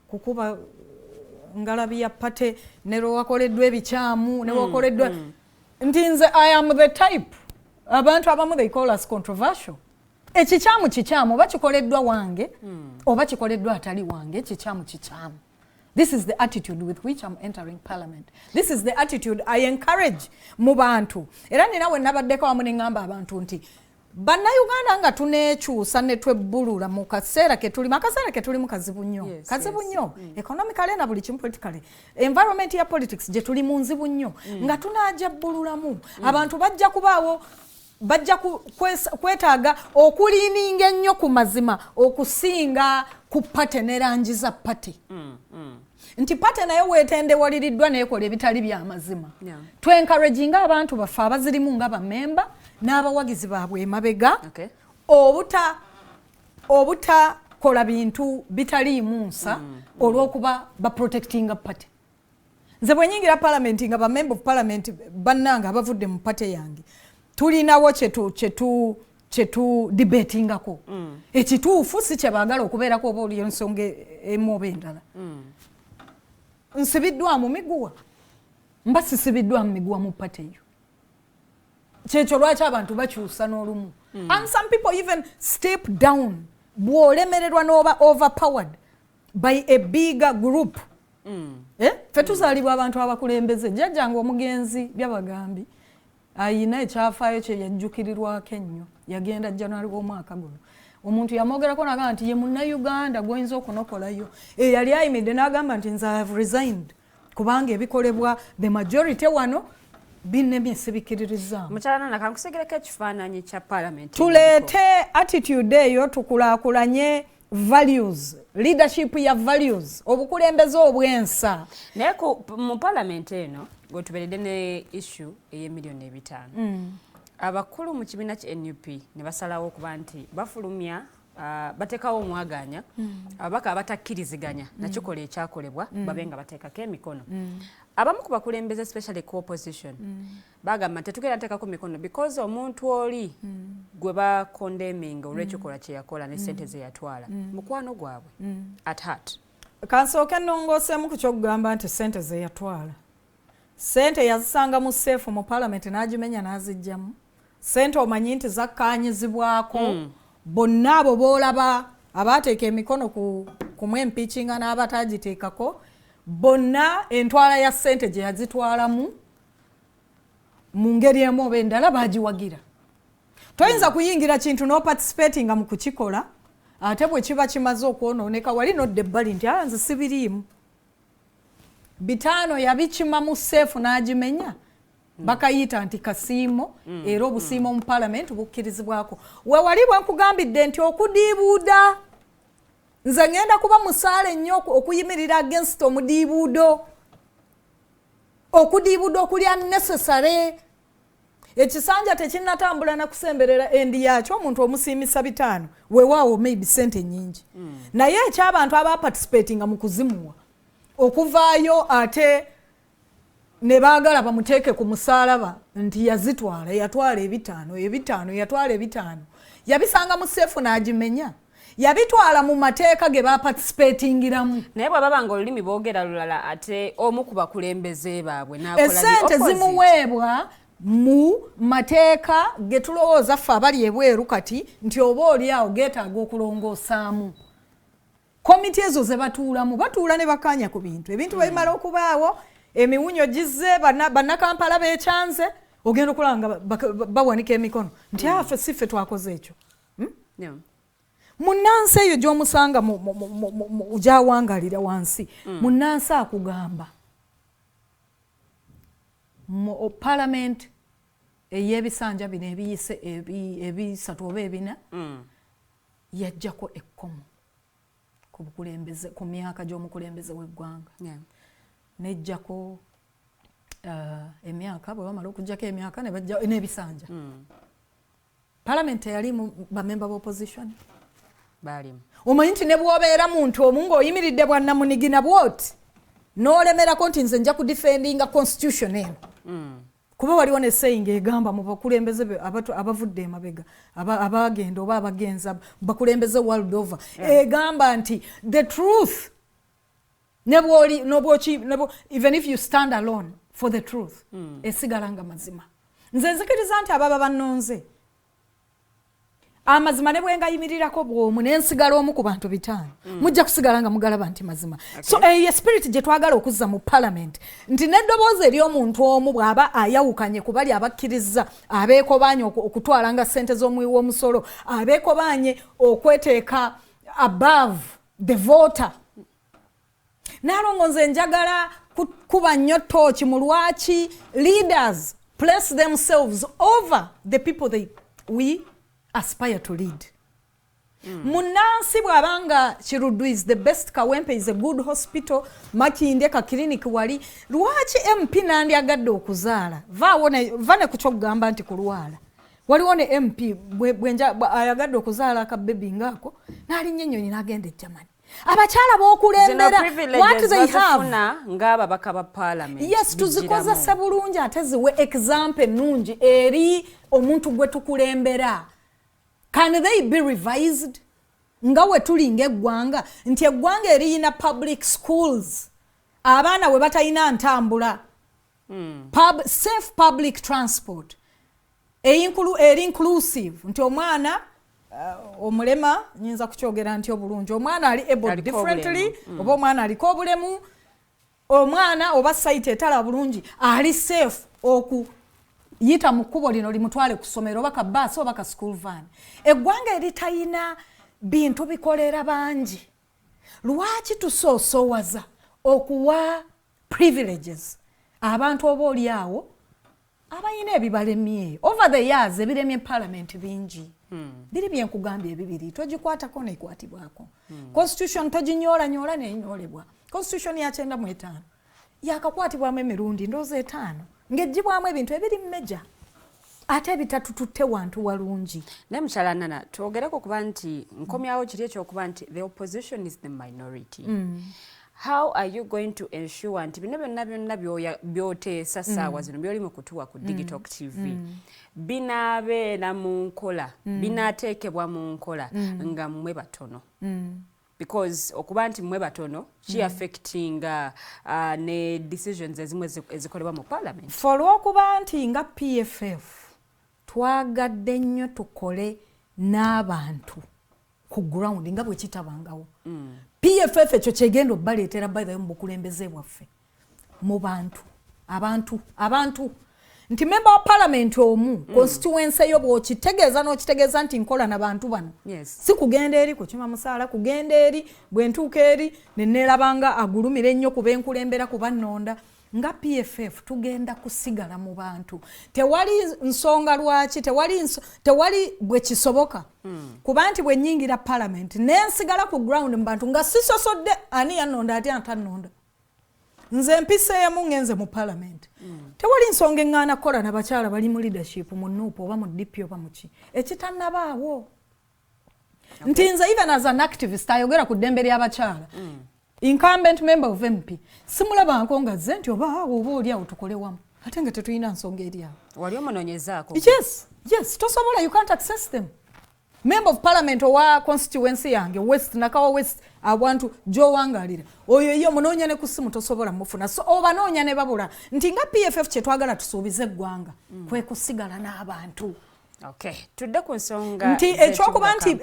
kukuba ngalabi ya pate ne lwewakoleddwa ebikyamu ne wakoleddwa nti nze I am the type abantu abamu they call us controversial ekikyamu kikyamu oba kikoleddwa wange oba kikoleddwa atali wange ekikyamu kikyamu. This is the attitude with which I'm entering parliament. This is the attitude I encourage mu bantu. Era nina we nabaddeko wamu ne ngamba abantu nti bannayuganda nga tuneekyusa ne twebbulula mu kaseera ke tulimu akaseera ke tulimu kazibu nnyo kazibu nnyo economically na buli kimu politically environment ya politics gye tuli mu nzibu nnyo nga tunaajabbululamu abantu bajja kubaawo bajja kwetaaga okuliininga ennyo ku mazima okusinga ku pate ne langi za pate nti pate naye weetendewaliriddwa neekola ebitali bya mazima twencouraginga abantu baffe abazirimu nga bammemba n'abawagizi baabwe emabega obutakola bintu bitaliimu nsa olw'okuba baprotectinga pate. Nze bwe nyingira parliament nga bamember of parliament bannange abavudde mu pate yange tulinawo kyetu debatingako ekituufu si kye baagala okubeerako oba oliyo ensonga emu oba endala nsibiddwa mu miguwa mba sisibiddwa mu miguwa mu pate eyo kyekyo lwaki abantu bakyusa n'olumu and some people even step down bw'olemererwa n'oba overpowered by a bigger group. Ffe tuzaalibwa abantu abakulembeze jjajjange omugenzi byabagambi ayina ekyafaayo kye yajjukirirwako ennyo yagenda January w'omwaka guno omuntu yamwogerako n'agamba nti ye munnayuganda gw'oyinza okunokolayo yali ayimidde n'agamba nti nze have resigned kubanga ebikolebwa the majority wano binnemye sibikiririzaamu. Mukyala Nana kankusegereko ekifaananyi kya parliament tuleete attitude eyo tukulaakulanye values, leadership ya values, obukulembeze obwensa. Naye mu parliament eno gwe tuberedde ne issue ey'emiliyoni 5 abakulu mu kibiina kya NUP ne basalawo okuba nti bafulumya bateekawo omwaganya ababaka abatakkiriziganya nakikola ekyakolebwa babe nga bateekako emikono. Abamu ku bakulembeze especially ku opposition bagamba tetugenda nteekako mikono because omuntu oli gwe bakondeming olw'ekikola kye yakola ne ssente ze yatwala mukwano gwabwe at heart. Kansooke nnongooseemu ku kyokugamba nti ssente ze yatwala. Ssente yazisanga mu seefu mu parliament n'agimenya n'aziggyamu. Ssente omanyi nti zakkaanyizibwako bonna abo boolaba abaateeka emikono ku mwempiikinga n'abatagiteekako bonna entwala ya ssente gye yazitwalamu mu ngeri emu oba endala baagiwagira. Toyinza kuyingira kintu n'oparticipatinga mu kukikola ate bwe kiba kimaze okwonooneka wali nodda ebbali nti nze sibiriimu. 5 yabikima mu seefu n'agimenya bakayita nti kasiimo era obusiimo mu parliament bukkirizibwako. Wewali bwe nkugambidde nti okudiibuuda nze ngenda kuba musaale nnyo okuyimirira against omudiibuudo. Okudiibuuda okuli unnecessary. Ekisanja tekinnatambula na kusemberera endi yakyo omuntu omusiimisa 5 weewaawo maybe ssente nnyingi. Naye eky'abantu abaparticipatinga mu kuzimuwa okuvaayo ate ne baagala bamuteeke ku musaalaba nti yazitwala yatwala 5 yatwala 5 yabisanga mu seefu n'agimenya yabitwala mu mateeka ge baparticipatingiramu. Naye bwe baba nga olulimi boogera lulala ate omu ku bakulembeze baabwe n'akola essente zimuweebwa mu mateeka ge tulowooza ffe abali ebweru kati nti oba oli awo geetaaga okulongoosaamu. Komiti ezo ze batuulamu batuula ne bakaanya ku bintu ebintu bimala okubaawo emiwunyo gizze bannakampala beekyanze ogenda okulanga bawanika emikono nti affe si ffe twakoze ekyo. Munnansi eyo gy'omusanga gyawangalira wansi munnansi akugamba mu parliament ey'ebisanja bino ebiyise ebisatu oba 4 yajjako ekkomo ku bukulembeze ku myaka gy'omukulembeze w'eggwanga nejjako emyaka bwe bamala okuggyako emyaka ne bajja n'ebisanja. Parliament yalimu bamemba b'opposition baalimu. Omanyi nti ne bw'obeera muntu omu ng'oyimiridde bwannamunigina bw'oti n'olemerako nti nze nja kudifendinga constitution eno kuba waliwo ne saying egamba mu bakulembeze abavudde emabega abagenda oba abagenza bakulembeze world over egamba nti the truth even if you stand alone for the truth esigala nga mazima. Nze nzikiriza nti ababa bannonze amazima ne bwengayimirirako bw'omu n'ensigala omu ku bantu 5 mujja kusigala nga mugalaba nti mazima. So ye spirit gye twagala okuzza mu parliament nti n'eddoboozi ery'omuntu omu bw'aba ayawukanye ku bali abakkiriza abeekobanye okutwalanga ssente z'omuwi w'omusolo abeekobanye okweteeka above the voter. Nalongo nze njagala kuba nnyo ttooki mu Lwaki leaders place themselves over the people we aspire to lead. Munnansi bw'abanga Kiruddu is the best, Kawempe is a good hospital, Makindye ka clinic wali, Lwaki MP nandyagadde okuzaala vane ku kyokugamba nti kulwala waliwo ne MP ayagadde okuzaala akabebi ngaako n'alinnya ennyonyi n'agenda e Germany. Abakyala b'okulembera what they have ngaba bakaba parliament. Yes, tuzikozesa bulungi ate ziwe example ennungi eri omuntu gwe tukulembera. Can they be revised? Nga we tulinga eggwanga nti eggwanga eriyina public schools abaana we batalina ntambula safe public transport eri inclusive nti omwana omulema nyinza kukyogera nti obulungi omwana ali able differently oba omwana aliko obulemu omwana oba site etala bulungi ali safe okuyita mu kkubo lino limutwale ku ssomero oba ka bbaasi oba ka school van. Eggwanga eritayina bintu bikolera bangi lwaki tusoosowaza okuwa privileges abantu oba oli awo abayina ebibalemye over the years ebiremye parliament bingi biri byenkugambye ebibiri togikwatako nekwatibwako constitution toginyolanyola nenyolebwa constitution ya 95 yakakwatibwamu emirundi ndoozi 5 ng'eggyibwamu ebintu ebiri mmeja ate ebitatu tutte wantu walungi. Naye mukyala Nana twogereko kuba nti nkomyawo kiri ekyokuba nti the opposition is the minority. How are you going to ensure nti bino byonna byoteesa ssaawa zino byoli mu kutuwa ku digital TV binaabeera mu nkola binaateekebwa mu nkola nga mmwe batono? Because okuba nti mmwe batono ki-affectinga ne decisions ezimu ezikolebwa mu parliament. For olw'okuba nti nga PFF twagadde nnyo tukole n'abantu ku ground nga bwe kitabangawo. PFF ekyo kyegenda obbaleetera by mu bukulembeze bwaffe mu bantu abantu nti member wa parliament omu constituency yo bw'okitegeeza n'okitegeeza nti nkola n'abantu bano si kugenda eri kukima musaala kugenda eri bwe ntuuka eri ne neerabanga agulumira ennyo kuba enkulembera kuba nnonda nga PFF tugenda kusigala mu bantu tewali nsonga lwaki tewali bwe kisoboka kuba nti bwe nnyingira parliament nensigala ku ground mu bantu nga sisosodde ani yannonda ate atannonda nze mpiseemu ngenze mu parliament tewali nsonga eŋŋaana kola n'abakyala bali mu leadership mu nuupu oba mu DP oba mu ki ekitannabaawo nti nze even as an activist ayogera ku ddembe ly'abakyala incumbent member of MP simulabako nga zze nti oba oli awo tukole wamu ate nga tetulina nsonga eri awo. Wali omunoonyezaako? Yes tosobola, you can't access them. Member of parliament owa constituency yange west nakawa west abantu gyowangalira oyo ye omunoonya ne ku ssimu tosobola mufuna so obanoonya ne babula nti nga PFF kye twagala tusuubize eggwanga kwe kusigala n'abantu. Okay, tudde ku nsonga nti ekyokuba nti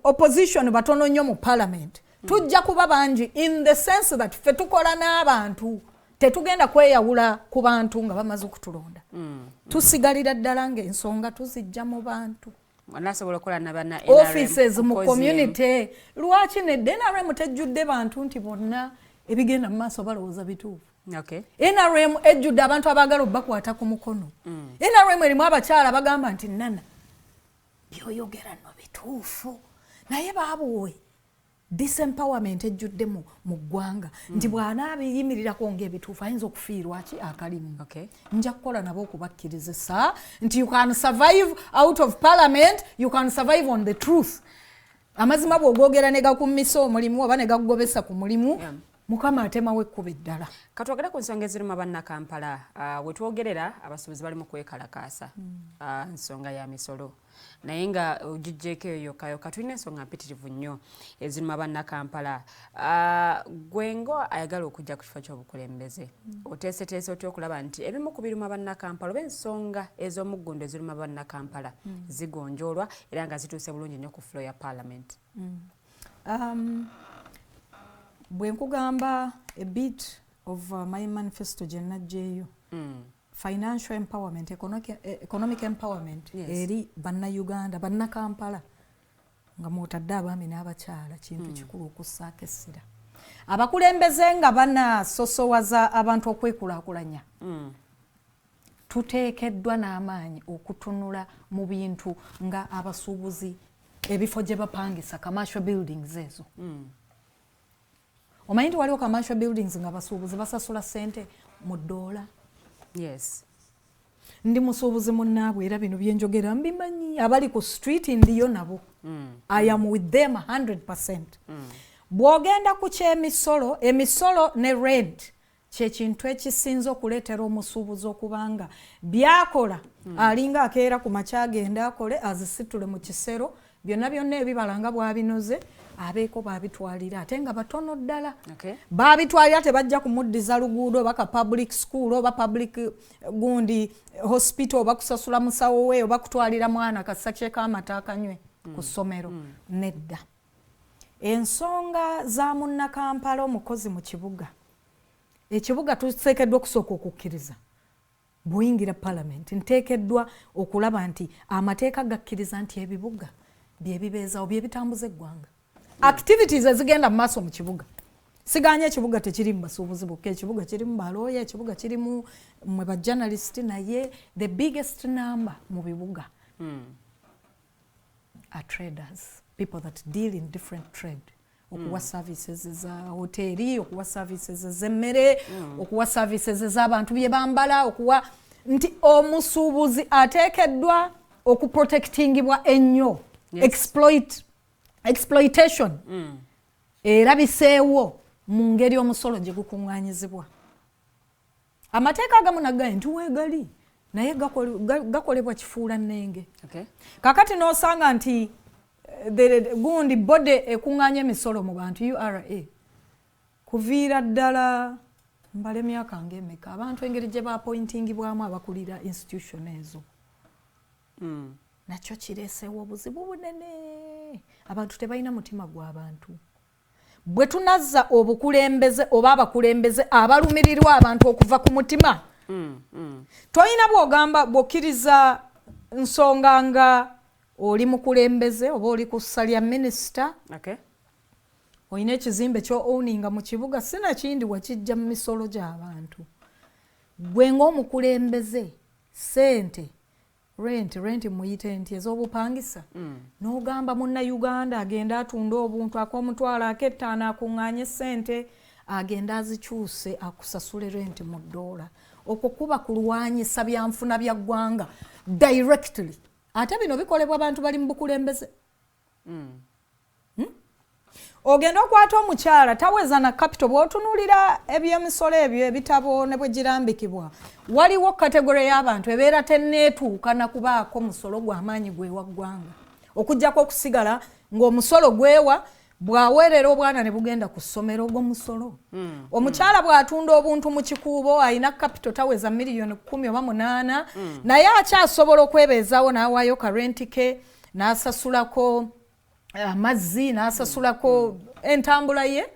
opposition batono nnyo mu parliament tujja kuba bangi in the sense that ffe tukola n'abantu tetugenda kweyawula ku bantu nga bamaze okutulonda tusigalira ddala ng'ensonga tuzijja mu bantu nasobola okukola n'abana offices mu community. Lwaki nedde NRM tejjudde bantu nti bonna ebigenda mu maaso balowooza bituufu? NRM ejjudde abantu abaagala obbakwata ku mukono. NRM erimu abakyala bagamba nti Nana byoyogera no bituufu naye baabuwe disempowerment ejjudde mu ggwanga nti bw'anaabiyimirirako ng'ebituufu ayinza okufiirwa ki akalimu. Nja kukola nabo okubakkiriza nti you can survive out of parliament, you can survive on the truth. Amazima bw'ogogera ne gakummisa omulimu oba ne gakugobesa ku mulimu Mukama atemawo ekkuba eddala. Katwogera ku nsonga ezirimu bannakampala we twogerera abasuubuzi bali mu kwekalakaasa nsonga ya misolo naye nga ogijjeeko eyo yokka tulina ensonga mpitirivu nnyo ezirimu bannakampala. Gwe ngo ayagala okujja ku kifo ky'obukulembeze oteeseteese otya okulaba nti ebimu ku birimu bannakampala oba ensonga ez'omuggundo ezirimu bannakampala zigonjoolwa era nga zituuse bulungi nnyo ku floor ya parliament? Bwe nkugamba a bit of my manifesto gye najjeeyo financial empowerment, economic empowerment eri bannayuganda bannakampala nga mwotadde abaami n'abakyala kintu kikulu okussaako essira. Abakulembeze nga banasosowaza abantu okwekulaakulanya tuteekeddwa n'amaanyi okutunula mu bintu nga abasuubuzi ebifo gye bapangisa commercial buildings ezo. Omanyi nti waliwo commercial buildings nga basuubuzi basasula ssente mu ddoola. Ndi musuubuzi munnaabwe era bino byenjogera mbimanyi abali ku street ndiyo nabo. I am with them 100%. Bw'ogenda ku ky'emisolo, emisolo ne rent kyekintu ekisinza okuleetera omusuubuzi okubanga byakola alinga akeera ku makya agenda akole azisitule mu kisero byonna byonna ebibala nga bw'abinoze abeeko baabitwalira ate nga batono ddala. Baabitwalira tebajja kumuddiza luguudo oba ka public school oba public gundi hospital oba kusasula musawo we oba kutwalira mwana kasakye k'amata akanywe ku ssomero. Nedda. Ensonga za munna Kampala omukozi mu kibuga. Ekibuga tuteekeddwa okusooka okukkiriza. Buyingira parliament nteekeddwa okulaba nti amateeka gakkiriza nti ebibuga bye bibeezaawo bye bitambuza eggwanga. Activities ezigenda mu maaso mu kibuga. Siganye ekibuga tekirimu basuubuzi bokka, ekibuga kirimu balooya, ekibuga kirimu mwe ba journalist, naye the biggest number mu bibuga are traders, people that deal in different trade. Okuwa services za hoteli, okuwa services z'emmere, okuwa services z'abantu bye bambala, okuwa nti omusuubuzi ateekeddwa okuprotectingibwa ennyo. Exploitation. Era biseewo mu ngeri omusolo gye gukuŋŋaanyizibwa. Amateeka agamu nagaye nti weegali naye gakolebwa kifuula nnenge. Kakati n'osanga nti gundi bode ekuŋŋaanya emisolo mu bantu URA kuviira ddala mbala emyaka ng'emeka abantu engeri gye baapointingibwamu abakulira institution ezo. Nakyo kireeseewo obuzibu bunene. Abantu tebalina mutima gw'abantu. Bwe tunazza obukulembeze oba abakulembeze abalumirirwa abantu okuva ku mutima, tolina bw'ogamba bw'okkiriza nsonga nga oli mukulembeze oba oli ku ssa lya minisita, olina ekizimbe ky'owuninga mu kibuga, sinakindi wakijja mu misolo gy'abantu. Gwe ng'omukulembeze ssente rent muyite nti ez'obupangisa, n'ogamba munna-Uganda agenda atunda obuntu ak'omutwalo ak'ettaano akuŋŋaanye ssente agenda azikyuse akusasule rent mu ddoola. Okwo kuba kulwanyisa byanfuna bya ggwanga directly. Ate bino bikolebwa abantu bali mu bukulembeze. Ogenda okwata omukyala taweza na capital bw'otunuulira eby'emisolo ebyo ebitabo ne bwe girambikibwa. Waliwo kategore y'abantu ebeera tenneetuuka na kubaako musolo gw'amaanyi gwewa ggwanga. Okuggyako okusigala ng'omusolo gwewa bw'aweerera obwana ne bugenda ku ssomero ogw'omusolo. Omukyala bw'atunda obuntu mu kikuubo alina capital taweza miliyoni 10 oba 8, naye akyasobola okwebeezaawo n'awaayo ka renti ke n'asasulako amazzi n'asasulako entambula ye,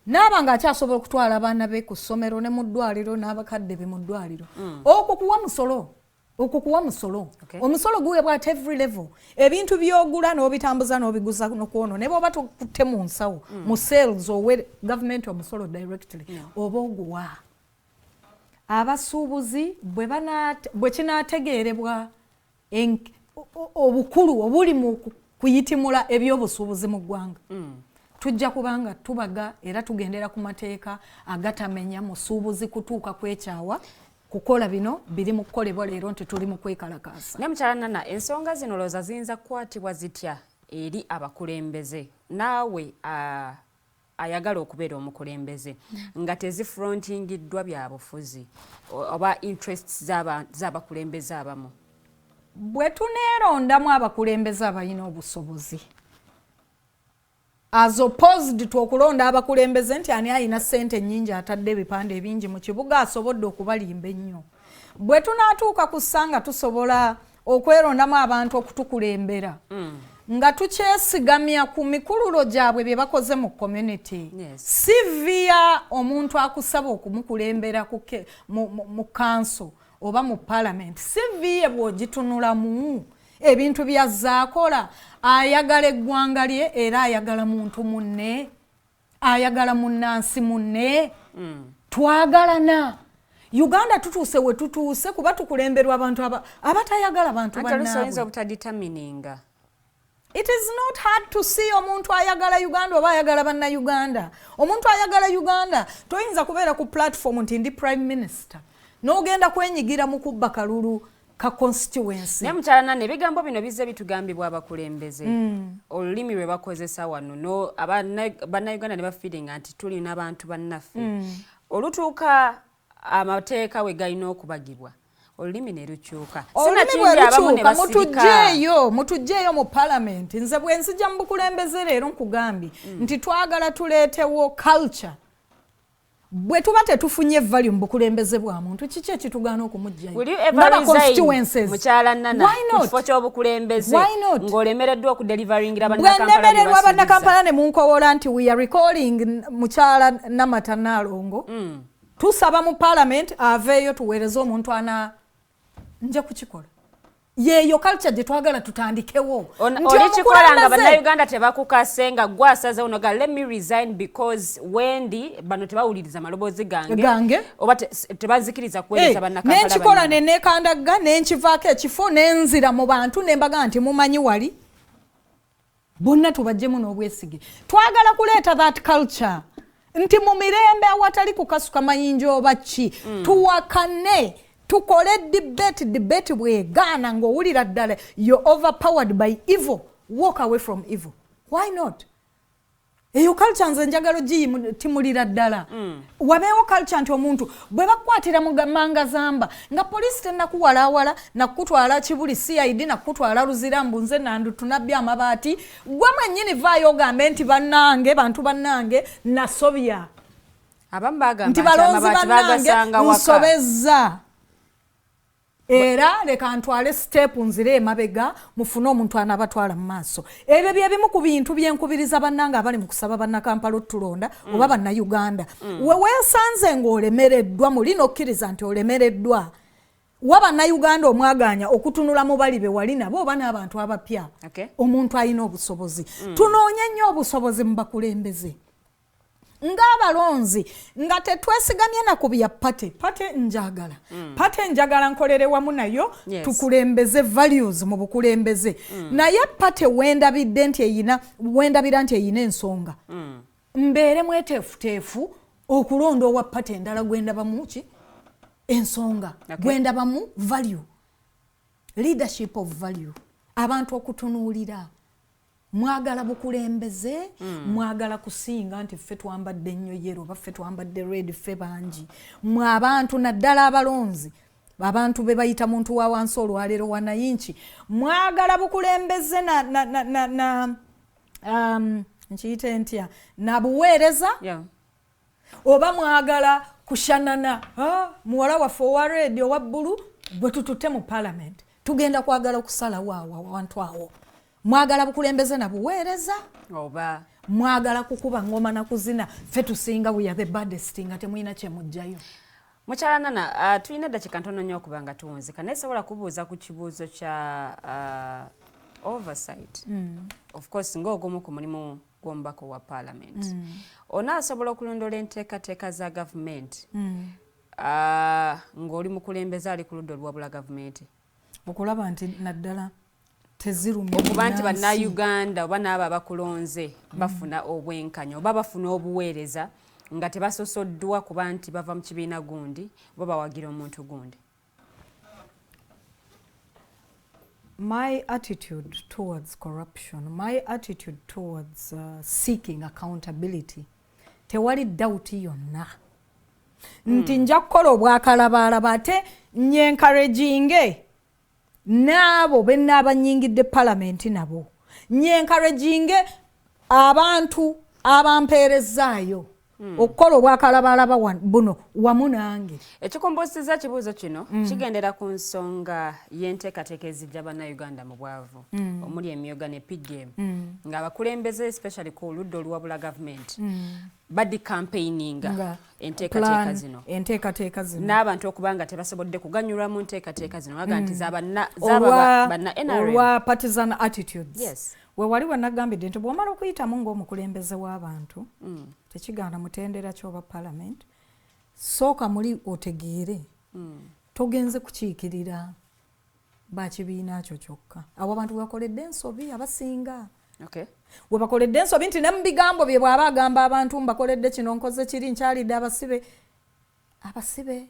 n'aba ng'akyasobola okutwala abaana be ku ssomero ne mu ddwaliro n'abakadde be mu ddwaliro. Okwo kuwa musolo. Omusolo guweebwa at every level. Ebintu by'ogula n'obitambuza n'obiguza n'okwono ne bw'oba tukutte mu nsawo mu sales owe government omusolo directly oba oguwa. Abasuubuzi bwe kinaategeerebwa obukulu obuli mu kuyitimula ebyobusuubuzi mu ggwanga, tujja kubanga tubaga era tugendera ku mateeka agatamenya musuubuzi kutuuka kwekyawa kukola bino biri mu kukolebwa leero nti tuli mu kwekalakaasa. Ne mukyala Nana, ensonga zino looza ziyinza kukwatibwa zitya eri abakulembeze naawe ayagala okubeera omukulembeze nga tezifrontingiddwa bya bufuzi oba interests z'abakulembeze abamu? Bwe tuneerondamu abakulembeze abalina obusobozi as opposed to okulonda abakulembeze nti ani alina ssente nnyingi atadde ebipande ebingi mu kibuga asobodde okubalimba ennyo. Bwe tunaatuuka ku ssanga tusobola okwerondamu abantu okutukulembera nga tukyesigamya ku mikululo gyabwe bye bakoze mu community. Si via omuntu akusaba okumukulembera mu council oba mu parliament, si via bw'ogitunulamu ebintu byazaakola. Ayagala eggwanga lye era ayagala muntu munne, ayagala munnansi munne. Twagalana. Uganda tutuuse we tutuuse kuba tukulemberwa abantu abatayagala bantu bannaabwe. It is not hard to see omuntu ayagala Uganda oba ayagala bannayuganda. Omuntu ayagala Uganda toyinza kubeera ku platform nti ndi prime minister n'ogenda kwenyigira mu kubba kalulu ka constituency. Ne mukyala Nana, ebigambo bino bizze bitugambibwa abakulembeze. Olulimi lwe bakozesa wano no bannayuganda ne bafiiringa nti tulina abantu bannaffe. Olutuuka amateeka we galina okubagibwa olulimi ne lukyuka. Olulimi bwe lukyuka mutujjeeyo mu parliament. Nze bwe nzija mu Bukulembeze leero nkugambye nti twagala tuleetewo culture. Bwe tuba tetufunye value mu Bukulembeze bwa muntu kiki ekitugaana okumugjayo? Mukyala Nana ku kifo ky'Obukulembeze ng'olemereddwa okudelivaringira bannakampala ne munkowola nti we are recalling mukyala Namata Nalongo. Tusaba mu parliament aveeyo tuweereze omuntu nja kukikola. Yeeyo culture gye twagala tutandikewo. Oli kikola nga bannayuganda tebakukase nga gwasaze onoga let me resign because wendi bano tebawuliriza maloboozi gange oba tebazikiriza kuweereza bannakampala. Nenkikola nenekandagga nenkivaako ekifo nenzira mu bantu nembaga nti mumanyi wali bonna tubajjemu n'obwesige. Twagala kuleeta that culture nti mu mirembe awatali kukasuka mayinja oba ki tuwakane. Tukole debate bwegaana ng'owulira ddala you're overpowered by evil. Walk away from evil. Why not? Eyo culture nze njagalo timulira ddala. Wabeewo culture nti omuntu bwe bakwatira mu manga zamba nga police tenakuwalawala nakutwala kibuli CID nakutwala Luzirambu nze nandu tunabbya amabaati gwe mwennyini vaayo ogambe nti bantu bannange nasobya. Abamu bagamba nti balonzi bannange nsobezza. Era leka ntwale step nzire emabega mufune omuntu anabatwala mu maaso. Ebyo bye bimu ku bintu byenkubiriza bannanga abali mu kusaba bannakampala otulonda oba bannayuganda. Weesanze ng'olemereddwa mulina okkiriza nti olemereddwa. Waba bannayuganda omwaganya okutunula mu bali be wali nabo oba n'abantu abapya. Omuntu alina obusobozi. Tunoonye nnyo obusobozi mu Bakulembeze. Ng'abalonzi nga tetwesigamye na ku bya pate njagala. Pate njagala nkolere wamu nayo tukulembeze values mu Bukulembeze. Naye pate wendabira nti eyina ensonga. Mbeere mweteefuteefu okulonda owa pate endala gwendabamu ki? Ensonga. Gwendabamu value. Leadership of value. Abantu okutunuulira. Mwagala Bukulembeze, mwagala kusinga nti ffe twambadde nnyo yero oba ffe twambadde red ffe bangi. Mwe abantu naddala abalonzi, abantu be bayita muntu wa wansi olwaleero wanayinki. Mwagala Bukulembeze nkiyite ntya na buweereza oba mwagala kushanana muwala waffe owa red owa bbulu bwe tututte mu parliament tugenda kwagala okusalawo awantu awo. Mwagala Bukulembeze na buweereza oba mwagala kukuba ngoma na kuzina ffe tusinga we are the baddest nga temuyina kye mujjayo. Mukyala Nana tulina eddakiika ntono nnyo okuba nga tuwunzika naye sobola kubuuza ku kibuuzo kya oversight. Of course ng'ogumu ku mulimu gw'omubaka wa parliament. Onaasobola okulondola enteekateeka za gavumenti ng'oli Mukulembeze ali ku ludda olwabula gavumenti okulaba nti naddala okuba nti bannayuganda oba n'abo abakulonze bafuna obwenkanya oba bafuna obuweereza nga tebasosoddwa kuba nti bava mu kibiina gundi oba bawagira omuntu gundi. My attitude towards corruption, my attitude towards seeking accountability, tewali doubt yonna nti nja kukola obwakalabalaba ate nyencouraginge n'abo be n'abanyingidde parliament nabo nyencouraginge abantu abampeerezaayo okukola obwakalabalaba buno wamu nange. Ekikombozesa kibuuzo kino kigendera ku nsonga y'enteekateeka ezijja bannayuganda mu bwavu omuli emyoga ne PGM nga Abakulembeze especially ku ludda oluwabula gavumenti badi campaigninga enteekateeka zino n'abantu okuba nga tebasobodde kuganyulwa mu nteekateeka zino baga nti banna NRM olwa partisan attitudes. We wali wanagambidde nti bw'omala okuyitamu ng'omukulembeze w'abantu tekigaana mutendera ky'oba parliament sooka muli otegeere togenze kukiikirira bakibiina kyo kyokka abo abantu bakoledde ensobi abasinga we bakoledde ensobi nti ne mu bigambo bye bw'aba agamba abantu mbakoledde kino nkoze kiri nkyalidde abasibe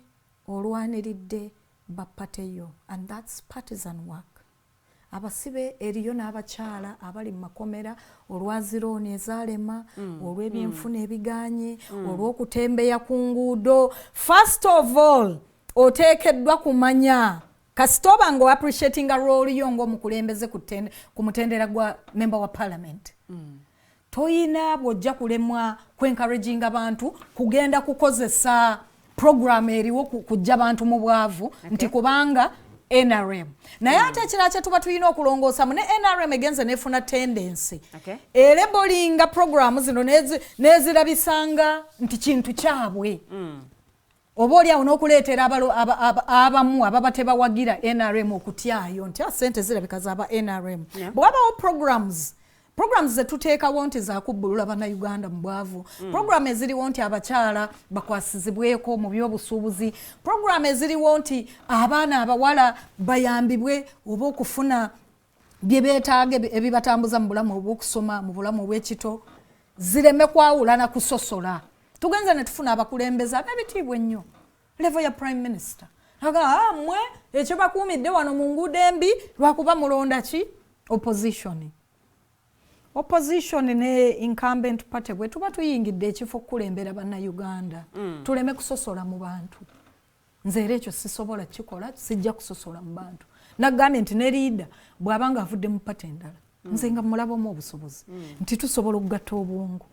olwaniridde bapateyo and that's partisan work. Abasibe eriyo n'abakyala abali mu makomera olwazirooni ezaalema olw'ebyenfuna ebiganye olw'okutembeya ku nguudo. First of all oteekeddwa kumanya kasitoba ngo appreciating a role yo ng'omukulembeze ku mutendera gwa member wa parliament. Toyina bw'ojja kulemwa encouraging abantu kugenda kukozesa program eriwo kujja abantu mu bwavu nti kubanga NRM. Naye ate ekirala kye tuba tulina okulongoosamu ne NRM egenze nefuna tendency. Elebolinga program zino nezirabisanga nti kintu kyabwe. Oba oli awo n'okuleetera abamu ababa tebawagira NRM okutyayo nti sente zirabika z'aba NRM. Bw'abawo programs zetuteekawo nti zakubbulula bannayuganda mu bwavu, program eziriwo nti abakyala bakwasizibweko mu by'obusuubuzi, program eziriwo nti abaana abawala bayambibwe oba okufuna bye beetaaga ebibatambuza mu bulamu obw'okusoma mu bulamu obw'ekito, zireme kwawulana kusosola. Tugenze ne tufuna abakulembeze ab'ebitiibwa ennyo level ya prime minister mmwe ekyo bakuumidde wano mu nguudo embi lwakuba mulonda ki opposition ne incumbent party bwe tuba tuyingidde ekifo kukulembera bannayuganda tuleme kusosola mu bantu. Nze era ekyo sisobola kikola, sijja kusosola mu bantu. Nagambye nti ne leader bw'abanga avudde mu pate endala nze nga mulabamu obusobozi nti tusobola okugatta obwongo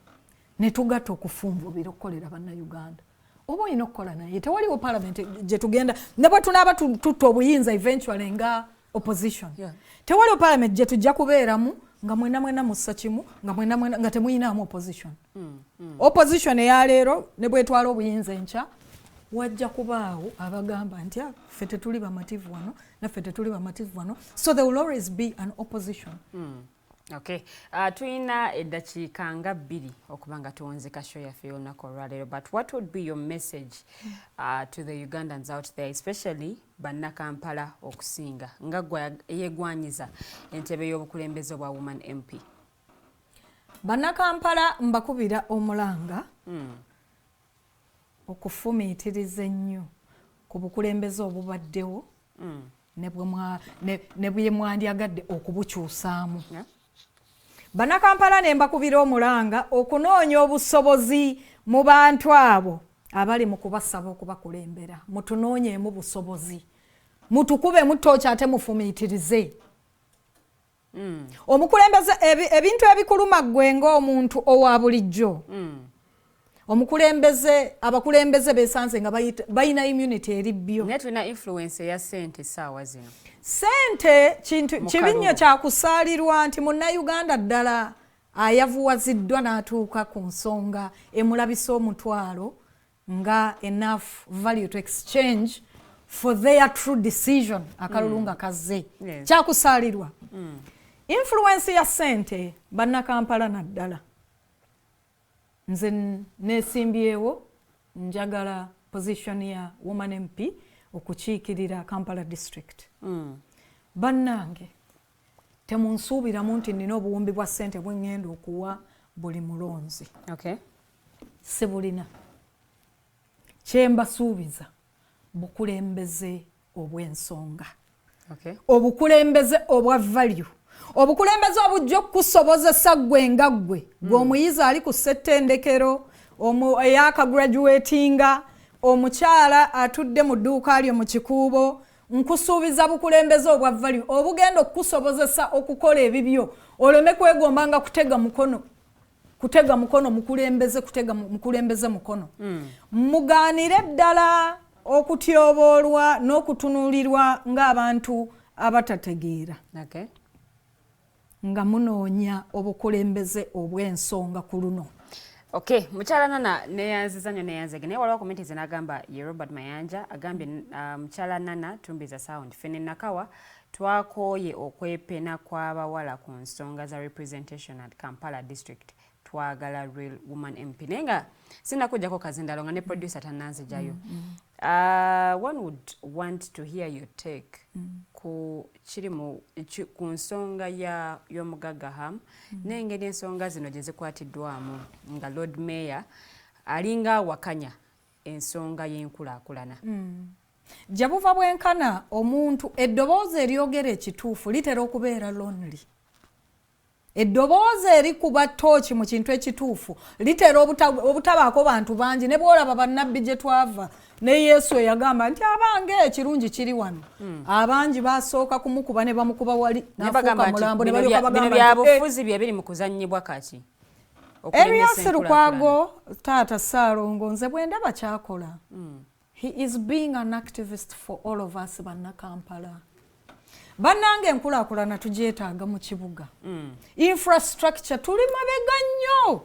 ne tugatta okufunvubira okukolera bannayuganda. Oba olina okukola naye tewaliwo parliament gye tugenda ne bwe tunaaba tutta obuyinza eventually nga opposition. Tewaliwo parliament gye tujja kubeeramu nga mwena mussa kimu nga temuyinaamu opposition. Opposition eya leero ne bwetwala obuyinza enkya wajja kubaawo abagamba nti ffe tetuli bamativu wano naffe tetuli bamativu wano, so there will always be an opposition. Okay. Tuyina eddakiika nga 2 okuba nga tuwonzeka show yaffe y'olunaku olwaleero, but what would be your message to the Ugandans out there, especially bannakampala okusinga nga gwe yegwanyiza entebe y'obukulembeze obwa Woman MP? Bannakampala mbakubira omulanga okufumiitiriza ennyo ku bukulembeze obubaddewo ne bwe mwandyagadde okubukyusaamu. Bannakampala ne mbakubira omulanga okunoonya obusobozi mu bantu abo abali mu kubasaba okubakulembera. Mutunoonyeemu busobozi, mutukube mutooki ate mufumiitirize. Omukulembeze ebintu ebikuluma ggwe ng'omuntu owa bulijjo. Abakulembeze beesanze nga bayina immunity eribbyo. Naye tulina influence eya ssente ssaawa zino. Ssente kibi nnyo kyakusaalirwa nti munnayuganda ddala ayavuwaziddwa n'atuuka ku nsonga emulabisa omutwalo nga enough value to exchange for their true decision akalulu nga kazze. Kyakusaalirwa. Influence ya ssente bannakampala naddala. Nze neesimbyewo njagala position ya Woman MP okukiikirira Kampala district. Bannange temunsuubiramu nti nina obuwumbi bwa ssente bwe ngenda okuwa buli mulonzi. Sibulina. Kye mbasuubiza bukulembeze obw'ensonga. Obukulembeze obwa value. Obukulembeze obujja okukusobozesa ggwe nga ggwe ng'omuyizi ali ku ssettendekero, eyakagraduatinga, omukyala atudde mu dduuka lyo mu kikuubo. Nkusuubiza bukulembeze obwa value obugenda okukusobozesa okukola ebibyo, oleme kwegombanga kutega mukono mukulembeze mukono. Mugaanire ddala okutyoboolwa n'okutunuulirwa ng'abantu abatategeera. Nga munoonya obukulembeze obw'ensonga ku luno. Mukyala Nana neyanziza nnyo neyanzege naye waliwo komenti zinagamba ye Robert Mayanja agambye mukyala Nana tumbiza sound fene nakawa twakooye okwepena kw'abawala ku nsonga za representation at Kampala district twagala real woman MP naye nga sinakujjako kazindalo nga ne producer tannanzijayo. One would want to hear your take ku nsonga y'omugagga Ham n'engeri ensonga zino gye zikwatiddwamu nga Lord Mayor alinga wakanya ensonga y'enkulaakulana. Jabuva bwenkana omuntu eddoboozi eryogera ekituufu litera okubeera lonely. Eddoboozi erikuba ttooki mu kintu ekituufu litera obutabaako bantu bangi ne bw'olaba bannabbi gye twava ne Yesu yagamba nti abange ekirungi kiri wano abangi basooka kumukuba ne bamukuba wali nafuuka mulambo ne balyoka bagamba bino byabufuzi bye biri mu kuzannyibwa kati Erias Lukwago taata Ssaalongo nze bwe ndaba kyakola he is being an activist for all of us bannakampala bannange enkulaakulana tugyetaaga mu kibuga infrastructure tuli mabega nnyo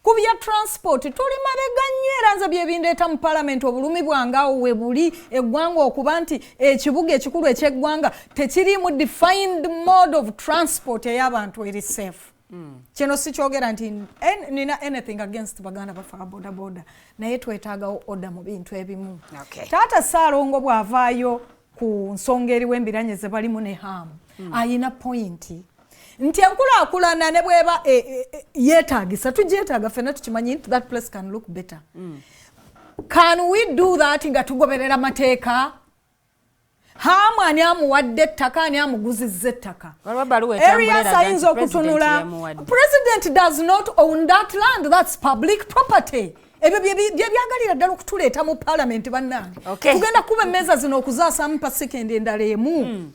ku bya transport tuli mabega nnyo era nze bye bindeeta mu palamenti obulumi bwange awo we buli eggwanga okuba nti ekibuga ekikulu eky'eggwanga tekiriimu defined mode of transport ey'abantu eri safe kino sikyogera nti nina anything against baganda bafa bodaboda naye twetaagawo oda mu bintu ebimu taata Ssaalongo bw'avaayo ku nsonga eriwo embiranye ze balimu ne hamu ayina pointi nti enkulaakulana ne bweba yeetaagisa tugyetaaga ffenna tukimanyi nti that place can look better can we do that nga tugoberera mateeka hamu ani amuwadde ettaka ani amuguzizza ettaka Erias ayinza okutunula president does not own that land, that's public property ebyo byagalira ddala okutuleeta mu palamenti bannange tugenda kuba emmeeza zino okuzaasamu pasekendi endala emu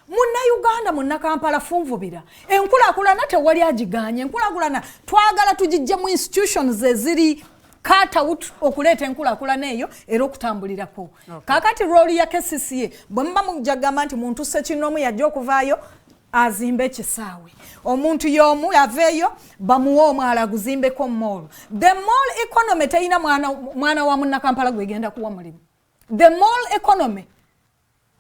Munnayuganda Munnakampala funvubira enkulaakulana tewali agiganye enkulaakulana twagala tugijje mu institutions eziri cut out okuleeta enkulaakulana eyo era okutambulirako kaakati rooli ya KCCA bwe muba mujagamba nti muntu Ssekinomu yajja okuvaayo azimbe ekisaawe omuntu y'omu aveeyo bamuwa omwala aguzimbeko mall the mall economy teyina mwana wa Munnakampala gwegenda kuwa mulimu the mall economy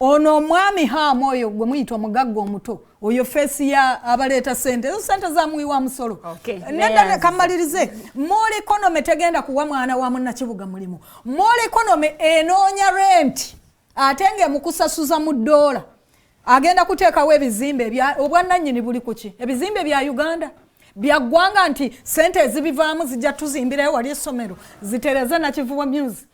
ono omwami hamu oyo gwe muyita omugagga omuto oyo feesi ya abaleeta sente ezo sente zamuwiwa musolo nedda kamalirize mall economy tegenda kuwa mwana wa munnakibuga mulimu mall economy enoonya rent ate ng'emukusasuza mu ddoola agenda kuteekawo ebizimbe obwannannyini buli kuki ebizimbe bya Uganda byaggwanga nti sente ezibivaamu zijja tuzimbirayo wali essomero zitereze Nakivubo Muse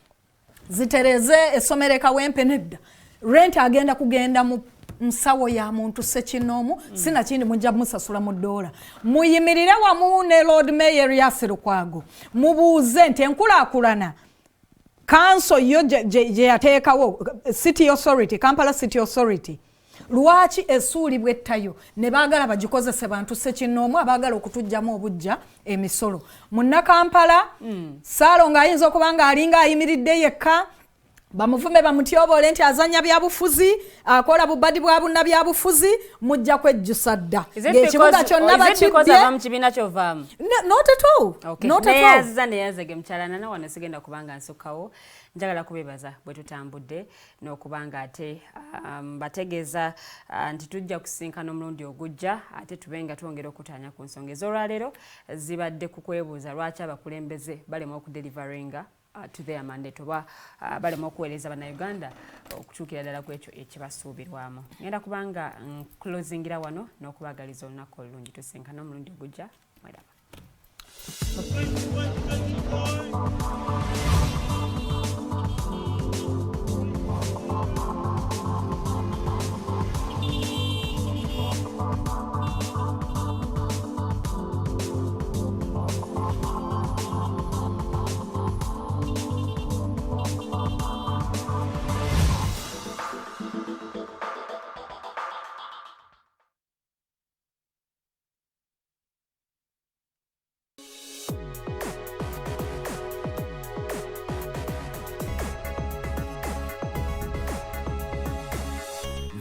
zitereze essomero ekawempe nedda rent agenda kugenda mu nsawo ya muntu Ssekinomu sinakindi mujja musasula mu ddoola muyimirire wamu ne Lord Mayor Erias Lukwago mubuuze nti enkulaakulana kanso yo gye yateekawo City Authority Kampala City Authority lwaki esuulibwa ettayo ne baagala bagikozese bantu Ssekinomu abaagala okutujjamu obujja emisolo Munnakampala Ssaalongo ayinza okuba nga alinga ayimiridde yekka bamuvume bamutyoboole nti azanya byabufuzi akola bubadi bwa bunna byabufuzi mujja kwejjusa dda ng'ekibuga kyonna bakiddye mu kibiina kyovaamu not at all not at all neyaziza neyazege mukyalana na wano sigenda kubanga nsukkawo njagala kubebaza bwe tutambudde n'okuba nga ate bategeeza nti tujja kusinkana omulundi ogujja ate tube nga twongera okutaanya ku nsonga ez'olwaleero zibadde ku kwebuuza lwaki abakulembeze balema okudelivaringa to their mandate oba balema okuweereza bannayuganda okutuukira ddala ku ekyo ekibasuubirwamu ngenda kubanga closingira wano n'okubagaliza olunaku olulungi tusinkana omulundi ogujja mweraba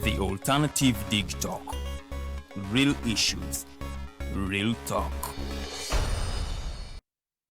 The Alternative Dig Talk. Real issues, real talk.